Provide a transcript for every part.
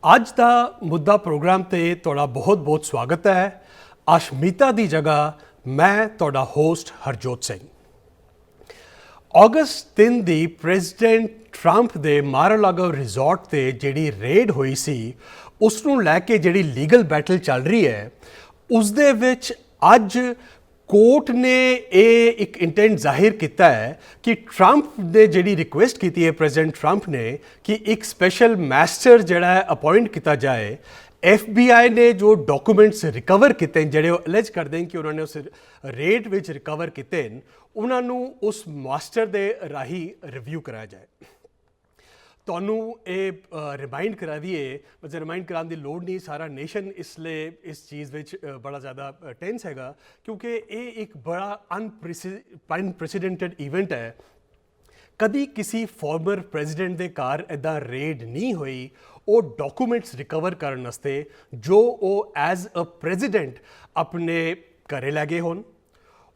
ਅੱਜ ਦਾ ਮੁੱਦਾ ਪ੍ਰੋਗਰਾਮ ਤੇ ਤੁਹਾਡਾ ਬਹੁਤ ਸਵਾਗਤ ਹੈ। ਅਸ਼ਮਿਤਾ ਦੀ ਜਗ੍ਹਾ ਮੈਂ ਤੁਹਾਡਾ ਹੋਸਟ ਹਰਜੋਤ ਸਿੰਘ। ਅਗਸਤ 3 ਦੀ ਪ੍ਰੈਜ਼ੀਡੈਂਟ ਟਰੰਪ ਦੇ ਮਾਰ-ਆ-ਲਾਗੋ ਰਿਜ਼ੋਰਟ ਤੇ ਜਿਹੜੀ ਰੇਡ ਹੋਈ ਸੀ ਉਸ ਨੂੰ ਲੈ ਕੇ ਜਿਹੜੀ ਲੀਗਲ ਬੈਟਲ ਚੱਲ ਰਹੀ ਹੈ ਉਸ ਦੇ ਵਿੱਚ ਅੱਜ ਕੋਰਟ ਨੇ ਇਹ ਇੱਕ ਇੰਟੈਂਟ ਜ਼ਾਹਿਰ ਕੀਤਾ ਹੈ ਕਿ ਟਰੰਪ ਨੇ ਜਿਹੜੀ ਰਿਕੁਐਸਟ ਕੀਤੀ ਹੈ ਪ੍ਰੈਜ਼ੀਡੈਂਟ ਟਰੰਪ ਨੇ ਕਿ ਇੱਕ ਸਪੈਸ਼ਲ ਮਾਸਟਰ ਜਿਹੜਾ ਹੈ ਅਪਾਇੰਟ ਕੀਤਾ ਜਾਏ। FBI ਨੇ ਜੋ ਡਾਕੂਮੈਂਟਸ ਰਿਕਵਰ ਕੀਤੇ ਜਿਹੜੇ ਉਹ ਅਲੈਜ ਕਰਦੇ ਨੇ ਕਿ ਉਹਨਾਂ ਨੇ ਉਸ ਰੇਡ ਵਿੱਚ ਰਿਕਵਰ ਕੀਤੇ ਨੇ ਉਹਨਾਂ ਨੂੰ ਉਸ ਮਾਸਟਰ ਦੇ ਰਾਹੀਂ ਰਿਵਿਊ ਕਰਾਇਆ ਜਾਏ। ਤੁਹਾਨੂੰ ਇਹ ਰਿਮਾਈਂਡ ਕਰਾ ਦਈਏ, ਵੈਸੇ ਰਿਮਾਈਂਡ ਕਰਾਉਣ ਦੀ ਲੋੜ ਨਹੀਂ, ਸਾਰਾ ਨੇਸ਼ਨ ਇਸ ਲਈ ਇਸ ਚੀਜ਼ ਵਿੱਚ ਬੜਾ ਜ਼ਿਆਦਾ ਟੈਂਸ ਹੈਗਾ ਕਿਉਂਕਿ ਇਹ ਇੱਕ ਬੜਾ ਅਨਪ੍ਰੈਸੀਡੈਂਟਡ ਇਵੈਂਟ ਹੈ। ਕਦੀ ਕਿਸੇ ਫਾਰਮਰ ਪ੍ਰੈਜ਼ੀਡੈਂਟ ਦੇ ਘਰ ਇੱਦਾਂ ਰੇਡ ਨਹੀਂ ਹੋਈ ਉਹ ਡਾਕੂਮੈਂਟਸ ਰਿਕਵਰ ਕਰਨ ਵਾਸਤੇ ਜੋ ਉਹ ਐਜ਼ ਅ ਪ੍ਰੈਜ਼ੀਡੈਂਟ ਆਪਣੇ ਘਰੇ ਲੈ ਗਏ ਹੋਣ।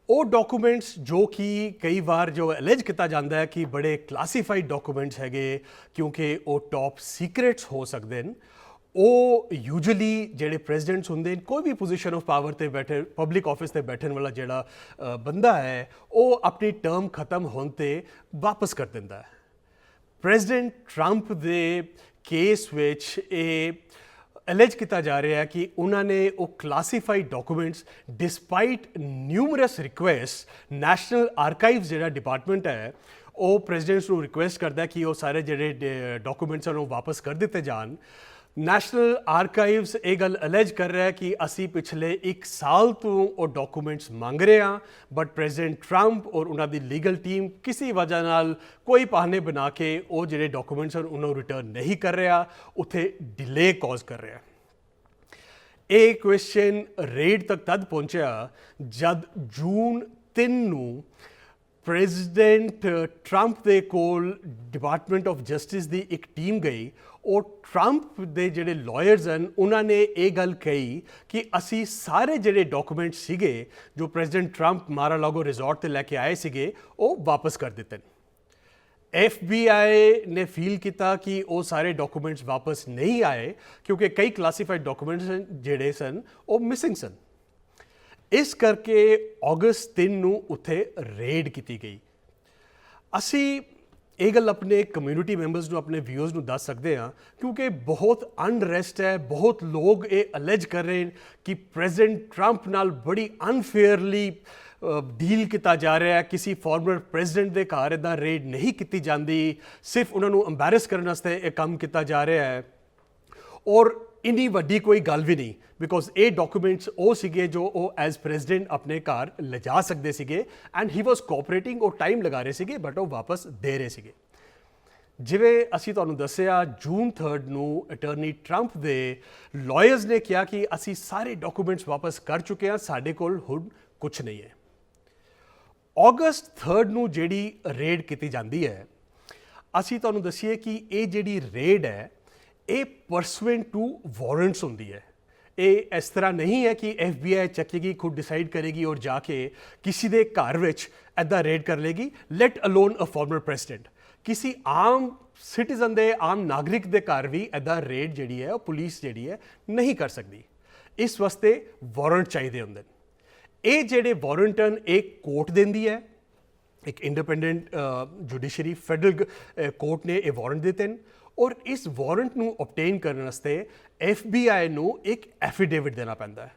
ਉਹ ਡਾਕੂਮੈਂਟਸ ਜੋ ਕਿ ਕਈ ਵਾਰ ਜੋ ਅਲੈਜ ਕੀਤਾ ਜਾਂਦਾ ਹੈ ਕਿ ਬੜੇ ਕਲਾਸੀਫਾਈਡ ਡਾਕੂਮੈਂਟਸ ਹੈਗੇ ਕਿਉਂਕਿ ਉਹ ਟੌਪ ਸੀਕ੍ਰੇਟਸ ਹੋ ਸਕਦੇ ਨੇ, ਉਹ ਯੂਜੂਅਲੀ ਜਿਹੜੇ ਪ੍ਰੈਜ਼ੀਡੈਂਟਸ ਹੁੰਦੇ ਨੇ ਕੋਈ ਵੀ ਪੋਜੀਸ਼ਨ ਆਫ ਪਾਵਰ ਤੇ ਬੈਠੇ ਪਬਲਿਕ ਆਫਿਸ ਤੇ ਬੈਠਣ ਵਾਲਾ ਜਿਹੜਾ ਬੰਦਾ ਹੈ ਉਹ ਆਪਣੀ ਟਰਮ ਖਤਮ ਹੋਣ ਤੇ ਵਾਪਸ ਕਰ ਦਿੰਦਾ ਹੈ। ਪ੍ਰੈਜ਼ੀਡੈਂਟ ਟਰੰਪ ਦੇ ਕੇਸ ਵਿੱਚ ਇਹ ਅਲੈਜ ਕੀਤਾ ਜਾ ਰਿਹਾ ਹੈ ਕਿ ਉਹਨਾਂ ਨੇ ਉਹ classified documents despite numerous request national archives ਜਿਹੜਾ ਡਿਪਾਰਟਮੈਂਟ ਹੈ ਉਹ ਪ੍ਰੈਜ਼ੀਡੈਂਟਸ ਨੂੰ ਰਿਕੁਐਸਟ ਕਰਦਾ ਕਿ ਉਹ ਸਾਰੇ ਜਿਹੜੇ ਡਾਕੂਮੈਂਟਸ ਹਨ ਉਹ ਵਾਪਸ ਕਰ ਦਿੱਤੇ ਜਾਣ। ਨੈਸ਼ਨਲ ਆਰਕਾਈਵਸ ਇਹ ਗੱਲ ਅਲੈਜ ਕਰ ਰਿਹਾ ਕਿ ਅਸੀਂ ਪਿਛਲੇ 1 ਸਾਲ ਤੋਂ ਉਹ ਡਾਕੂਮੈਂਟਸ ਮੰਗ ਰਹੇ ਹਾਂ ਬਟ ਪ੍ਰੈਜ਼ੀਡੈਂਟ ਟਰੰਪ ਔਰ ਉਹਨਾਂ ਦੀ ਲੀਗਲ ਟੀਮ ਕਿਸੇ ਵਜ੍ਹਾ ਨਾਲ ਕੋਈ ਬਹਾਨੇ ਬਣਾ ਕੇ ਉਹ ਜਿਹੜੇ ਡਾਕੂਮੈਂਟਸ ਹਨ ਉਹਨਾਂ ਨੂੰ ਰਿਟਰਨ ਨਹੀਂ ਕਰ ਰਿਹਾ, ਉੱਥੇ ਡਿਲੇ ਕਾਜ਼ ਕਰ ਰਿਹਾ। ਇਹ ਕੁਐਸਚਨ ਰੇਡ ਤੱਕ ਤਦ ਪਹੁੰਚਿਆ ਜਦ ਜੂਨ 3 ਨੂੰ ਪ੍ਰੈਜ਼ੀਡੈਂਟ ਟਰੰਪ ਦੇ ਕੋਲ ਡਿਪਾਰਟਮੈਂਟ ਆਫ ਜਸਟਿਸ ਦੀ ਇੱਕ ਟੀਮ ਗਈ। ਉਹ ਟਰੰਪ ਦੇ ਜਿਹੜੇ ਲਾਇਰਸ ਹਨ ਉਹਨਾਂ ਨੇ ਇਹ ਗੱਲ ਕਹੀ ਕਿ ਅਸੀਂ ਸਾਰੇ ਜਿਹੜੇ ਡਾਕੂਮੈਂਟਸ ਸੀਗੇ ਜੋ ਪ੍ਰੈਜ਼ੀਡੈਂਟ ਟਰੰਪ ਮਾਰ-ਆ-ਲਾਗੋ ਰਿਜ਼ੋਰਟ ਤੇ ਲੈ ਕੇ ਆਏ ਸੀਗੇ ਉਹ ਵਾਪਸ ਕਰ ਦਿੱਤੇ ਨੇ। FBI ਨੇ ਫੀਲ ਕੀਤਾ ਕਿ ਉਹ ਸਾਰੇ ਡਾਕੂਮੈਂਟਸ ਵਾਪਸ ਨਹੀਂ ਆਏ ਕਿਉਂਕਿ ਕਈ ਕਲਾਸੀਫਾਈਡ ਡਾਕੂਮੈਂਟਸ ਜਿਹੜੇ ਸਨ ਉਹ ਮਿਸਿੰਗ ਸਨ। ਇਸ ਕਰਕੇ ਅਗਸਤ 3 ਨੂੰ ਉੱਥੇ ਰੇਡ ਕੀਤੀ ਗਈ। ਅਸੀਂ ਇਹ ਗੱਲ ਆਪਣੇ ਕਮਿਊਨਿਟੀ ਮੈਂਬਰਸ ਨੂੰ ਆਪਣੇ ਵਿਊਅਰਸ ਨੂੰ ਦੱਸ ਸਕਦੇ ਹਾਂ ਕਿਉਂਕਿ ਬਹੁਤ ਅਨਰੈਸਟ ਹੈ। ਬਹੁਤ ਲੋਕ ਇਹ ਅਲੈਜ ਕਰ ਰਹੇ ਨੇ ਕਿ ਪ੍ਰੈਜ਼ੀਡੈਂਟ ਟਰੰਪ ਨਾਲ ਬੜੀ ਅਨਫੇਅਰਲੀ ਡੀਲ ਕੀਤਾ ਜਾ ਰਿਹਾ ਹੈ। ਕਿਸੇ ਫਾਰਮਰ ਪ੍ਰੈਜ਼ੀਡੈਂਟ ਦੇ ਘਰ ਇੱਦਾਂ ਰੇਡ ਨਹੀਂ ਕੀਤੀ ਜਾਂਦੀ, ਸਿਰਫ ਉਹਨਾਂ ਨੂੰ ਅੰਬੈਰਸ ਕਰਨ ਵਾਸਤੇ ਇਹ ਕੰਮ ਕੀਤਾ ਜਾ ਰਿਹਾ ਹੈ ਔਰ ਇੰਨੀ ਵੱਡੀ ਕੋਈ ਗੱਲ ਵੀ ਨਹੀਂ ਬਿਕੋਜ਼ ਇਹ ਡਾਕੂਮੈਂਟਸ ਉਹ ਸੀਗੇ ਜੋ ਉਹ ਐਜ਼ ਪ੍ਰੈਜ਼ੀਡੈਂਟ ਆਪਣੇ ਘਰ ਲਿਜਾ ਸਕਦੇ ਸੀਗੇ ਐਂਡ ਹੀ ਵਾਸ ਕੋਆਪਰੇਟਿੰਗ। ਉਹ ਟਾਈਮ ਲਗਾ ਰਹੇ ਸੀਗੇ ਬਟ ਉਹ ਵਾਪਸ ਦੇ ਰਹੇ ਸੀਗੇ। ਜਿਵੇਂ ਅਸੀਂ ਤੁਹਾਨੂੰ ਦੱਸਿਆ ਜੂਨ 3 ਨੂੰ ਅਟਰਨੀ ਟਰੰਪ ਦੇ ਲਾਇਰਸ ਨੇ ਕਿਹਾ ਕਿ ਅਸੀਂ ਸਾਰੇ ਡਾਕੂਮੈਂਟਸ ਵਾਪਸ ਕਰ ਚੁੱਕੇ ਹਾਂ, ਸਾਡੇ ਕੋਲ ਹੁਣ ਕੁਝ ਨਹੀਂ ਹੈ। ਅਗਸਤ 3 ਨੂੰ ਜਿਹੜੀ ਰੇਡ ਕੀਤੀ ਜਾਂਦੀ ਹੈ ਅਸੀਂ ਤੁਹਾਨੂੰ ਦੱਸੀਏ ਕਿ ਇਹ ਜਿਹੜੀ ਰੇਡ ਹੈ ਇਹ ਪਰਸੂਐਂਟ ਟੂ ਵਾਰੰਟਸ ਹੁੰਦੀ ਹੈ। ਇਹ ਇਸ ਤਰ੍ਹਾਂ ਨਹੀਂ ਹੈ ਕਿ FBI ਚੱਕੇਗੀ, ਖੁਦ ਡਿਸਾਈਡ ਕਰੇਗੀ ਔਰ ਜਾ ਕੇ ਕਿਸੇ ਦੇ ਘਰ ਵਿੱਚ ਇੱਦਾਂ ਰੇਡ ਕਰ ਲੇਗੀ, ਲੈਟ ਅਲੋਨ ਅ ਫਾਰਮਰ ਪ੍ਰੈਜ਼ੀਡੈਂਟ। ਕਿਸੇ ਆਮ ਸਿਟੀਜ਼ਨ ਦੇ ਆਮ ਨਾਗਰਿਕ ਦੇ ਘਰ ਵੀ ਇੱਦਾਂ ਰੇਡ ਜਿਹੜੀ ਹੈ ਉਹ ਪੁਲਿਸ ਜਿਹੜੀ ਹੈ ਨਹੀਂ ਕਰ ਸਕਦੀ। ਇਸ ਵਾਸਤੇ ਵਾਰੰਟ ਚਾਹੀਦੇ ਹੁੰਦੇ ਨੇ। ਇਹ ਜਿਹੜੇ ਵਾਰੰਟ ਹਨ ਇਹ ਕੋਰਟ ਦਿੰਦੀ ਹੈ, ਇੱਕ ਇੰਡੀਪੈਂਡੈਂਟ ਜੁਡੀਸ਼ਰੀ ਫੈਡਰਲ ਕੋਰਟ ਨੇ ਇਹ ਵਾਰੰਟ ਦਿੱਤੇ ਨੇ ਔਰ ਇਸ ਵਾਰੰਟ ਨੂੰ ਓਬਟੇਨ ਕਰਨ ਵਾਸਤੇ FBI ਨੂੰ ਇੱਕ ਐਫੀਡੇਵਿਟ ਦੇਣਾ ਪੈਂਦਾ ਹੈ।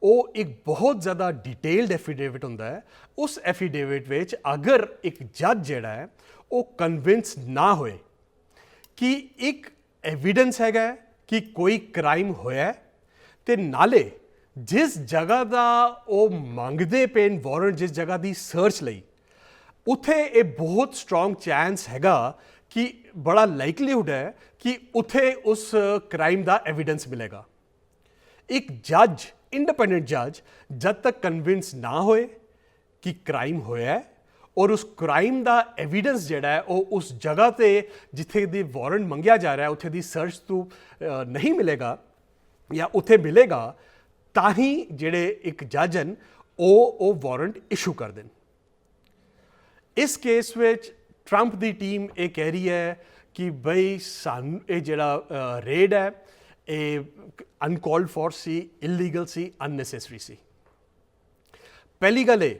ਉਹ ਇੱਕ ਬਹੁਤ ਜ਼ਿਆਦਾ ਡਿਟੇਲਡ ਐਫੀਡੇਵਿਟ ਹੁੰਦਾ ਹੈ। ਉਸ ਐਫੀਡੇਵਿਟ ਵਿੱਚ ਅਗਰ ਇੱਕ ਜੱਜ ਜਿਹੜਾ ਹੈ ਉਹ ਕਨਵਿੰਸ ਨਾ ਹੋਏ ਕਿ ਇੱਕ ਐਵੀਡੈਂਸ ਹੈਗਾ ਕਿ ਕੋਈ ਕ੍ਰਾਈਮ ਹੋਇਆ ਤੇ ਨਾਲੇ ਜਿਸ ਜਗ੍ਹਾ ਦਾ ਉਹ ਮੰਗਦੇ ਪਏ ਵਾਰੰਟ, ਜਿਸ ਜਗ੍ਹਾ ਦੀ ਸਰਚ ਲਈ, ਉੱਥੇ ਇਹ ਬਹੁਤ ਸਟਰੋਂਗ ਚਾਂਸ ਹੈਗਾ ਕਿ ਬੜਾ ਲਾਈਕਲੀਹੁਡ ਹੈ ਕਿ ਉੱਥੇ ਉਸ ਕ੍ਰਾਈਮ ਦਾ ਐਵੀਡੈਂਸ ਮਿਲੇਗਾ। ਇੱਕ ਜੱਜ, ਇੰਡੀਪੈਂਡੈਂਟ ਜੱਜ, ਜਦ ਤੱਕ ਕਨਵਿੰਸ ਨਾ ਹੋਏ ਕਿ ਕ੍ਰਾਈਮ ਹੋਇਆ ਹੈ ਔਰ ਉਸ ਕ੍ਰਾਈਮ ਦਾ ਐਵੀਡੈਂਸ ਜਿਹੜਾ ਹੈ ਉਹ ਉਸ ਜਗ੍ਹਾ ਤੇ ਜਿੱਥੇ ਦੀ ਵਾਰੰਟ ਮੰਗਿਆ ਜਾ ਰਿਹਾ ਉੱਥੇ ਦੀ ਸਰਚ ਤੋਂ ਨਹੀਂ ਮਿਲੇਗਾ ਜਾਂ ਉੱਥੇ ਮਿਲੇਗਾ ਤਾਂ ਹੀ ਜਿਹੜੇ ਇੱਕ ਜੱਜ ਹਨ ਉਹ ਵਾਰੰਟ ਇਸ਼ੂ ਕਰ ਦੇਣ। ਇਸ ਕੇਸ ਵਿੱਚ ਟਰੰਪ ਦੀ ਟੀਮ ਇਹ ਕਹਿ ਰਹੀ ਹੈ कि बई सानू ये जिहड़ा रेड है ये uncalled for C, illegal C, unnecessary सी। पहली गल ये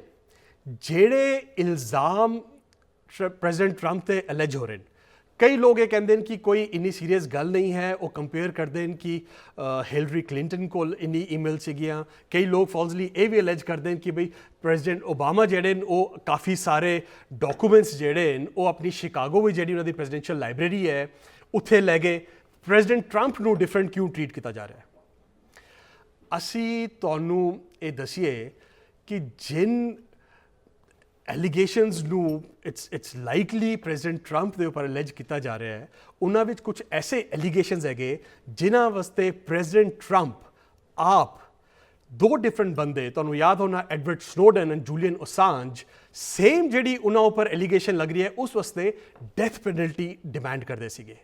जेड़े इल्ज़ाम प्रेजिडेंट ट्रंप ते अलेज हो रहे हैं, कई लोग ये कहते हैं कि कोई इन्नी सीरीयस गल नहीं है, वो कंपेयर करते हैं कि हिलरी क्लिंटन को इन्नी ईमेल सीगियां। कई लोग फॉल्सली ये भी अलेज करते हैं कि भाई प्रेजिडेंट ओबामा जेड़े वो काफ़ी सारे डॉकूमेंट्स जेड़े वो अपनी शिकागो में जी उन्होंने प्रेजिडेंशियल लाइब्रेरी है उत्थे लै गए। प्रेजिडेंट ट्रंप नू डिफरेंट क्यों ट्रीट किया जा रहा है? असी तुहानू ये दसीए कि जिन एलीगेशनस नू इट्स लाइकली प्रेजिडेंट ट्रंप के उपर अलेज किया जा रहा है, उन्होंने कुछ ऐसे एलीगेशनस है जिन्हों वास्ते प्रेजिडेंट ट्रंप आप दो डिफरेंट बंदे, तुहानू याद होना Edward Snowden and Julian Assange, same जी उन्होंने उपर एलीगेशन लग रही है उस वास्ते डेथ पेनल्टी डिमांड करते थे।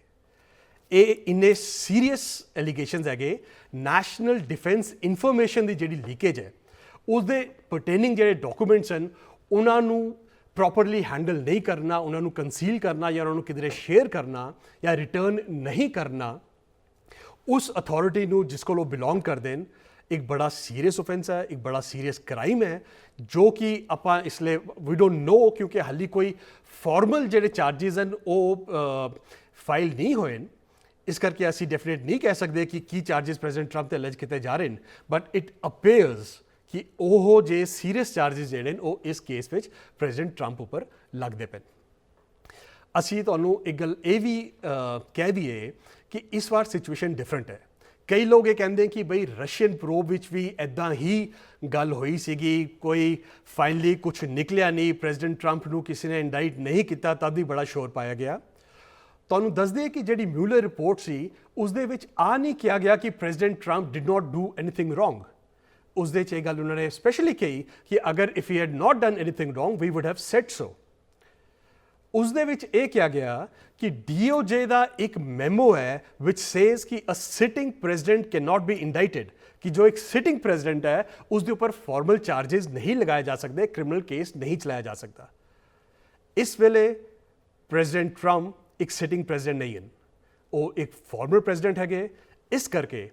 ये इन्ने सीरीयस एलीगेशनस है। नैशनल डिफेंस इंफॉर्मेशन की जी लीकेज है उसके परटेनिंग जो डॉकूमेंट्स हैं उन्होंने प्रॉपरली हैंडल नहीं करना, उन्होंने कंसील करना या उन्होंने किधरे शेयर करना या रिटर्न नहीं करना उस अथॉरिटी नू जिस को बिलोंग कर देन एक बड़ा सीरीयस ऑफेंस है, एक बड़ा सीरीयस क्राइम है जो कि आप इसलिए वी डोंट नो क्योंकि हाली कोई फॉर्मल जो चार्जिज हैं वो फाइल नहीं होए। इस करके असी डेफिनेट नहीं कह सकते कि की चार्जिज प्रेजिडेंट ट्रंप ते अलेज किए जा रहे हैं, बट इट अपेयर्स कि वो जे सीरीयस चार्जिज जोड़े वो इस केस में प्रेजिडेंट ट्रंप उपर लगते पे। असी तुहानू एक गल ये भी कह दीए कि इस बार सिचुएशन डिफरेंट है। कई लोग ये कहते हैं कि बई रशियन प्रोब विच भी इदा ही गल हुई सीगी, कोई फाइनली कुछ निकलिया नहीं, प्रेजिडेंट ट्रंप नू किसी ने इंडाइट नहीं किया, तब भी बड़ा शोर पाया गया। तुहानू दस दे कि जी म्यूलर रिपोर्ट सी उसदे विच आ नहीं किया गया कि president Trump did not do anything wrong. उस दे च गल उन्होंने स्पेशली कही कि अगर if he had not done anything wrong we would have said so. उस दे विच ये किया गया कि DOJ का एक मेमो है विच सेज कि a sitting president can not be indicted, कि जो एक सिटिंग प्रेजिडेंट है उसके ऊपर फॉर्मल चार्जिज नहीं लगाए जा सकते, क्रिमिनल केस नहीं चलाया जा सकता। इस वेले प्रेजिडेंट ट्रंप एक सिटिंग प्रेजिडेंट नहीं है, वो एक फॉर्मर प्रेजिडेंट है। इस करके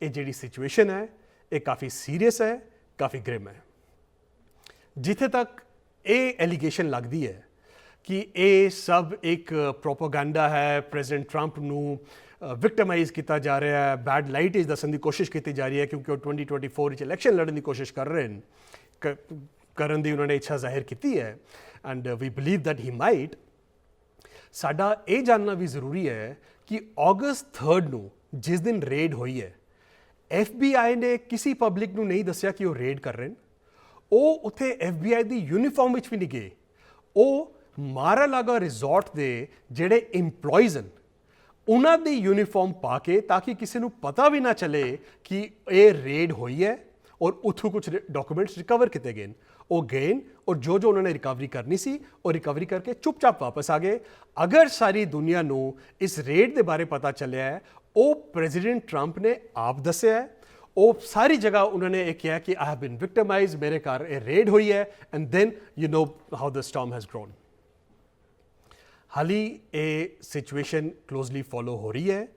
ये जी सिचुएशन है ये काफ़ी सीरीयस है, काफ़ी ग्रिम है। जिथे तक ये एलीगेशन लगती है कि ये सब एक प्रोपोगंडा है, प्रेजिडेंट ट्रंप नू विक्टिमाइज किया जा रहा है, बैड लाइट इज दसन की कोशिश की जा रही है क्योंकि वो 2024 इलेक्शन लड़ने की कोशिश कर रहे हैं, करन दी उन्होंने इच्छा जाहिर की है and we believe that he might. साडा ये जानना भी जरूरी है कि अगस्त 3 नू जिस दिन रेड हुई है FBI ने किसी पब्लिक नू नहीं दसिया कि वो रेड कर रहे हैं। वो उत्थे FBI की यूनीफॉर्म भी नहीं गए, वो मारालागा रिजॉर्ट के जेडे इंप्लॉयज हैं उन्हों की यूनीफॉर्म पा के, ताकि किसी को पता भी ना चले कि ये रेड हुई है और उतों कुछ डॉक्यूमेंट्स रिकवर किए गए। वो गए और जो उन्होंने रिकवरी करनी सी और रिकवरी करके चुपचाप वापस आ गए। अगर सारी दुनिया को इस रेड के बारे पता चलिया है वो प्रेजिडेंट ट्रंप ने आप दसिया है, वो सारी जगह उन्होंने ये किया कि आई हैव बीन विक्टिमाइज, मेरे घर ये रेड हुई है and then you know how the storm has grown. हाली ये सिचुएशन क्लोजली फॉलो हो रही है,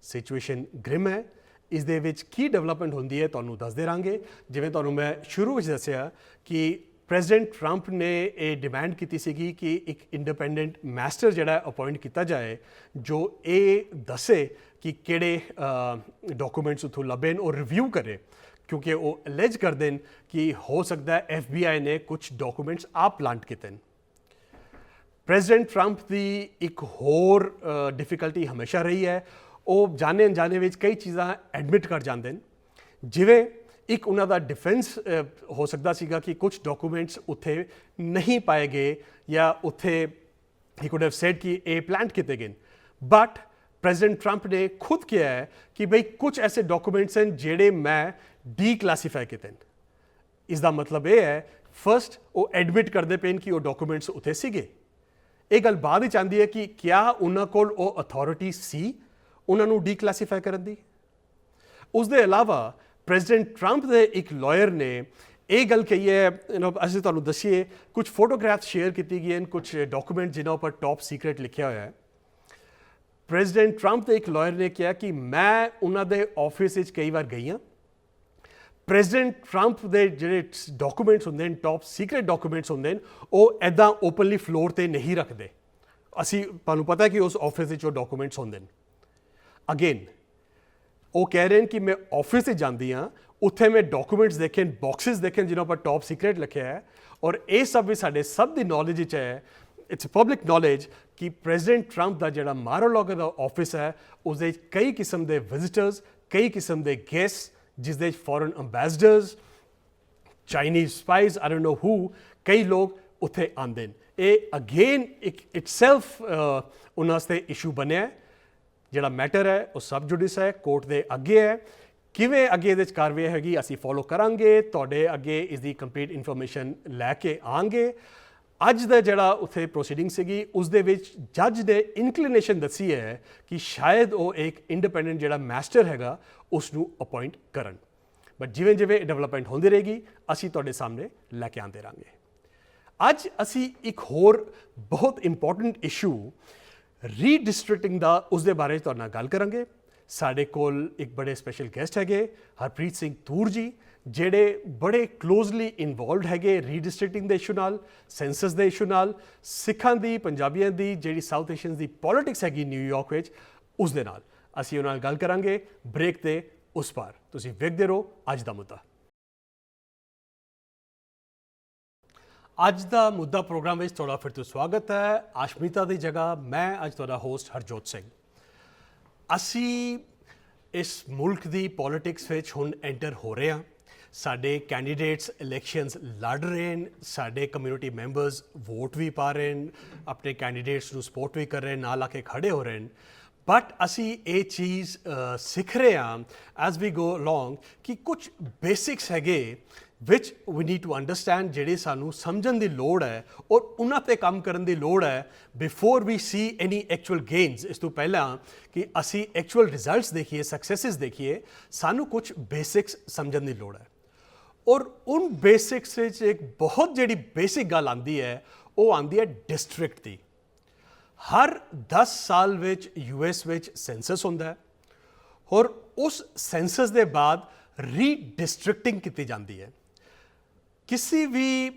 सिचुएशन ग्रिम है। इस दे विच की डेवलपमेंट होंदी है तुहानू दसदे रहांगे। जिवें तुहानू मैं शुरू में दसिया कि प्रेजिडेंट ट्रंप ने ये डिमांड की सी कि एक इंडिपेंडेंट मैस्टर जिहड़ा अपॉइंट किया जाए जो ये दसे कि किहड़े डॉक्यूमेंट्स उतों लभे और रिव्यू करे, क्योंकि वो अलेज कर दें कि हो सकता है FBI ने कुछ डॉक्यूमेंट्स आप प्लांट किए हैं। प्रेजिडेंट ट्रंप की एक होर डिफिकल्टी हमेशा रही है, वो जाने अनजाने में कई चीज़ां एडमिट कर जाते हैं। जिवें एक उन्होंने डिफेंस हो सकता सीगा कि कुछ डॉक्यूमेंट्स उत्थे नहीं पाए गए या उत्थे ही कुड हैव सेड कि ए प्लांट किए गए, बट प्रेजिडेंट ट्रंप ने खुद किया है कि भाई कुछ ऐसे डॉक्यूमेंट्स हैं जेड़े मैं डी क्लासीफाई किए हैं। इसका मतलब ये है फर्स्ट वो एडमिट करते पे कि वो डॉक्यूमेंट्स उत्थे सीगे। एक गल बाद ही आती है कि क्या उन्होंने कोल वो अथॉरिटी सी उन्होंने डी क्लासीफाई करने दी। उसके अलावा प्रेजिडेंट ट्रंप के एक लॉयर ने ये गल कही है, असं तुहानू दसीए कुछ फोटोग्राफ्स शेयर की गई हैं, कुछ डॉक्यूमेंट जिन्हों पर टॉप सीक्रेट लिखा हुआ है। ਪ੍ਰੈਜ਼ੀਡੈਂਟ ਟਰੰਪ ਦੇ ਇੱਕ ਲਾਇਰ ਨੇ ਕਿਹਾ ਕਿ ਮੈਂ ਉਹਨਾਂ ਦੇ ਆਫਿਸ ਵਿੱਚ ਕਈ ਵਾਰ ਗਈ ਹਾਂ। ਪ੍ਰੈਜ਼ੀਡੈਂਟ ਟਰੰਪ ਦੇ ਜਿਹੜੇ ਡਾਕੂਮੈਂਟਸ ਹੁੰਦੇ ਨੇ, ਟੌਪ ਸੀਕ੍ਰੇਟ ਡਾਕੂਮੈਂਟਸ ਹੁੰਦੇ ਨੇ, ਉਹ ਇੱਦਾਂ ਓਪਨਲੀ ਫਲੋਰ 'ਤੇ ਨਹੀਂ ਰੱਖਦੇ। ਅਸੀਂ ਤੁਹਾਨੂੰ ਪਤਾ ਕਿ ਉਸ ਆਫਿਸ ਵਿੱਚ ਉਹ ਡਾਕੂਮੈਂਟਸ ਹੁੰਦੇ ਨੇ। ਅਗੇਨ ਉਹ ਕਹਿ ਰਹੇ ਨੇ ਕਿ ਮੈਂ ਆਫਿਸ 'ਤੇ ਜਾਂਦੀ ਹਾਂ, ਉੱਥੇ ਮੈਂ ਡਾਕੂਮੈਂਟਸ ਦੇਖੇ, ਬਾਕਸਿਸ ਦੇਖੇ ਜਿਹਨਾਂ ਪਰ ਟੌਪ ਸੀਕ੍ਰੇਟ ਲਿਖਿਆ ਹੈ, ਔਰ ਇਹ ਸਭ ਵੀ ਸਾਡੇ ਸਭ ਦੀ ਨੌਲੇਜ ਵਿੱਚ ਹੈ। ਇਟਸ ਪਬਲਿਕ ਨੌਲੇਜ ਕਿ ਪ੍ਰੈਜ਼ੀਡੈਂਟ ਟਰੰਪ ਦਾ ਜਿਹੜਾ ਮਾਰ-ਆ-ਲਾਗੋ ਦਾ ਆਫਿਸ ਹੈ, ਉਸਦੇ ਕਈ ਕਿਸਮ ਦੇ ਵਿਜ਼ਿਟਰਸ, ਕਈ ਕਿਸਮ ਦੇ ਗੈਸਟ, ਜਿਸ ਦੇ foreign ambassadors, Chinese spies, I don't know who, ਕਈ ਲੋਕ ਉੱਥੇ ਆਉਂਦੇ ਨੇ। ਇਹ ਅਗੇਨ ਇੱਕ ਇਟਸੈਲਫ ਉਹਨਾਂ ਵਾਸਤੇ ਇਸ਼ੂ ਬਣਿਆ। ਜਿਹੜਾ ਮੈਟਰ ਹੈ ਉਹ ਸਬ ਜੁਡਿਸ ਹੈ, ਕੋਰਟ ਦੇ ਅੱਗੇ ਹੈ। ਕਿਵੇਂ ਅੱਗੇ ਇਹਦੇ 'ਚ ਕਾਰਵਾਈ ਹੈਗੀ ਅਸੀਂ ਫੋਲੋ ਕਰਾਂਗੇ, ਤੁਹਾਡੇ ਅੱਗੇ ਇਸ ਦੀ ਕੰਪਲੀਟ ਇਨਫੋਰਮੇਸ਼ਨ ਲੈ ਕੇ ਆਵਾਂਗੇ। ਅੱਜ ਦਾ ਜਿਹੜਾ ਉੱਥੇ ਪ੍ਰੋਸੀਡਿੰਗ ਸੀਗੀ, ਉਸ ਦੇ ਵਿੱਚ ਜੱਜ ਨੇ ਇਨਕਲੀਨੇਸ਼ਨ ਦੱਸੀ ਹੈ ਕਿ ਸ਼ਾਇਦ ਉਹ ਇੱਕ ਇੰਡੀਪੈਂਡੈਂਟ ਜਿਹੜਾ ਮੈਸਟਰ ਹੈਗਾ ਉਸ ਨੂੰ ਅਪਾਇੰਟ ਕਰਨ। ਬਟ ਜਿਵੇਂ ਜਿਵੇਂ ਡਿਵੈਲਪਮੈਂਟ ਹੁੰਦੀ ਰਹੇਗੀ ਅਸੀਂ ਤੁਹਾਡੇ ਸਾਹਮਣੇ ਲੈ ਕੇ ਆਉਂਦੇ ਰਹਾਂਗੇ। ਅੱਜ ਅਸੀਂ ਇੱਕ ਹੋਰ ਬਹੁਤ ਇੰਪੋਰਟੈਂਟ ਇਸ਼ੂ ਰੀਡਿਸਟ੍ਰਿਕਟਿੰਗ ਦਾ, ਉਸ ਦੇ ਬਾਰੇ ਤੁਹਾਡੇ ਨਾਲ ਗੱਲ ਕਰਾਂਗੇ। ਸਾਡੇ ਕੋਲ ਇੱਕ ਬੜੇ ਸਪੈਸ਼ਲ ਗੈਸਟ ਹੈਗੇ, ਹਰਪ੍ਰੀਤ ਸਿੰਘ ਤੂਰ ਜੀ, ਜਿਹੜੇ ਬੜੇ ਕਲੋਜ਼ਲੀ ਇਨਵੋਲਵਡ ਹੈਗੇ ਰੀਡਿਸਟ੍ਰਿਕਟਿੰਗ ਦੇ ਇਸ਼ੂ ਨਾਲ, ਸੈਂਸਸ ਦੇ ਇਸ਼ੂ ਨਾਲ, ਸਿੱਖਾਂ ਦੀ, ਪੰਜਾਬੀਆਂ ਦੀ ਜਿਹੜੀ ਸਾਊਥ ਏਸ਼ੀਅਨਸ ਦੀ ਪੋਲਿਟਿਕਸ ਹੈਗੀ ਨਿਊਯਾਰਕ ਵਿੱਚ, ਉਸ ਦੇ ਨਾਲ ਅਸੀਂ ਉਹਨਾਂ ਨਾਲ ਗੱਲ ਕਰਾਂਗੇ ਬ੍ਰੇਕ ਤੇ ਉਸ ਪਾਰ। ਤੁਸੀਂ ਵੇਖਦੇ ਰਹੋ ਅੱਜ ਦਾ ਮੁੱਦਾ। ਅੱਜ ਦਾ ਮੁੱਦਾ ਪ੍ਰੋਗਰਾਮ ਵਿੱਚ ਤੁਹਾਡਾ ਫਿਰ ਤੋਂ ਸਵਾਗਤ ਹੈ। ਆਸ਼ਮਿਤਾ ਦੀ ਜਗ੍ਹਾ ਮੈਂ ਅੱਜ ਤੁਹਾਡਾ ਹੋਸਟ ਹਰਜੋਤ ਸਿੰਘ। ਅਸੀਂ ਇਸ ਮੁਲਕ ਦੀ ਪੋਲਿਟਿਕਸ ਵਿੱਚ ਹੁਣ ਐਂਟਰ ਹੋ ਰਹੇ ਹਾਂ। ਸਾਡੇ ਕੈਂਡੀਡੇਟਸ ਇਲੈਕਸ਼ਨਸ ਲੜ ਰਹੇ ਨੇ, ਸਾਡੇ ਕਮਿਊਨਿਟੀ ਮੈਂਬਰਸ ਵੋਟ ਵੀ ਪਾ ਰਹੇ ਨੇ, ਆਪਣੇ ਕੈਂਡੀਡੇਟਸ ਨੂੰ ਸਪੋਰਟ ਵੀ ਕਰ ਰਹੇ, ਨਾਲ ਆ ਕੇ ਖੜੇ ਹੋ ਰਹੇ ਨੇ। ਬਟ ਅਸੀਂ ਇਹ ਚੀਜ਼ ਸਿੱਖ ਰਹੇ ਹਾਂ ਐਜ਼ ਵੀ ਗੋ ਅਲੋਂਗ ਕਿ ਕੁਝ ਬੇਸਿਕਸ ਹੈਗੇ ਵਿਚ ਵੀ ਨੀਡ ਟੂ ਅੰਡਰਸਟੈਂਡ, ਜਿਹੜੇ ਸਾਨੂੰ ਸਮਝਣ ਦੀ ਲੋੜ ਹੈ ਔਰ ਉਹਨਾਂ 'ਤੇ ਕੰਮ ਕਰਨ ਦੀ ਲੋੜ ਹੈ before we see any actual gains. ਇਸ ਤੋਂ ਪਹਿਲਾਂ ਕਿ ਅਸੀਂ ਐਕਚੁਅਲ ਰਿਜ਼ਲਟਸ ਦੇਖੀਏ, ਸਕਸੈਸਿਸ ਦੇਖੀਏ, ਸਾਨੂੰ ਕੁਝ ਬੇਸਿਕਸ ਸਮਝਣ ਦੀ ਲੋੜ ਹੈ। ਔਰ ਉਨ ਬੇਸਿਕਸ ਵਿੱਚ ਇੱਕ ਬਹੁਤ ਜਿਹੜੀ ਬੇਸਿਕ ਗੱਲ ਆਉਂਦੀ ਹੈ, ਉਹ ਆਉਂਦੀ ਹੈ ਡਿਸਟ੍ਰਿਕਟ ਦੀ। ਹਰ 10 ਸਾਲ ਵਿੱਚ US ਵਿੱਚ ਸੈਂਸਸ ਹੁੰਦਾ ਹੈ ਔਰ ਉਸ ਸੈਂਸਸ ਦੇ ਬਾਅਦ ਰੀਡਿਸਟ੍ਰਿਕਟਿੰਗ ਕੀਤੀ ਜਾਂਦੀ ਹੈ। ਕਿਸੇ ਵੀ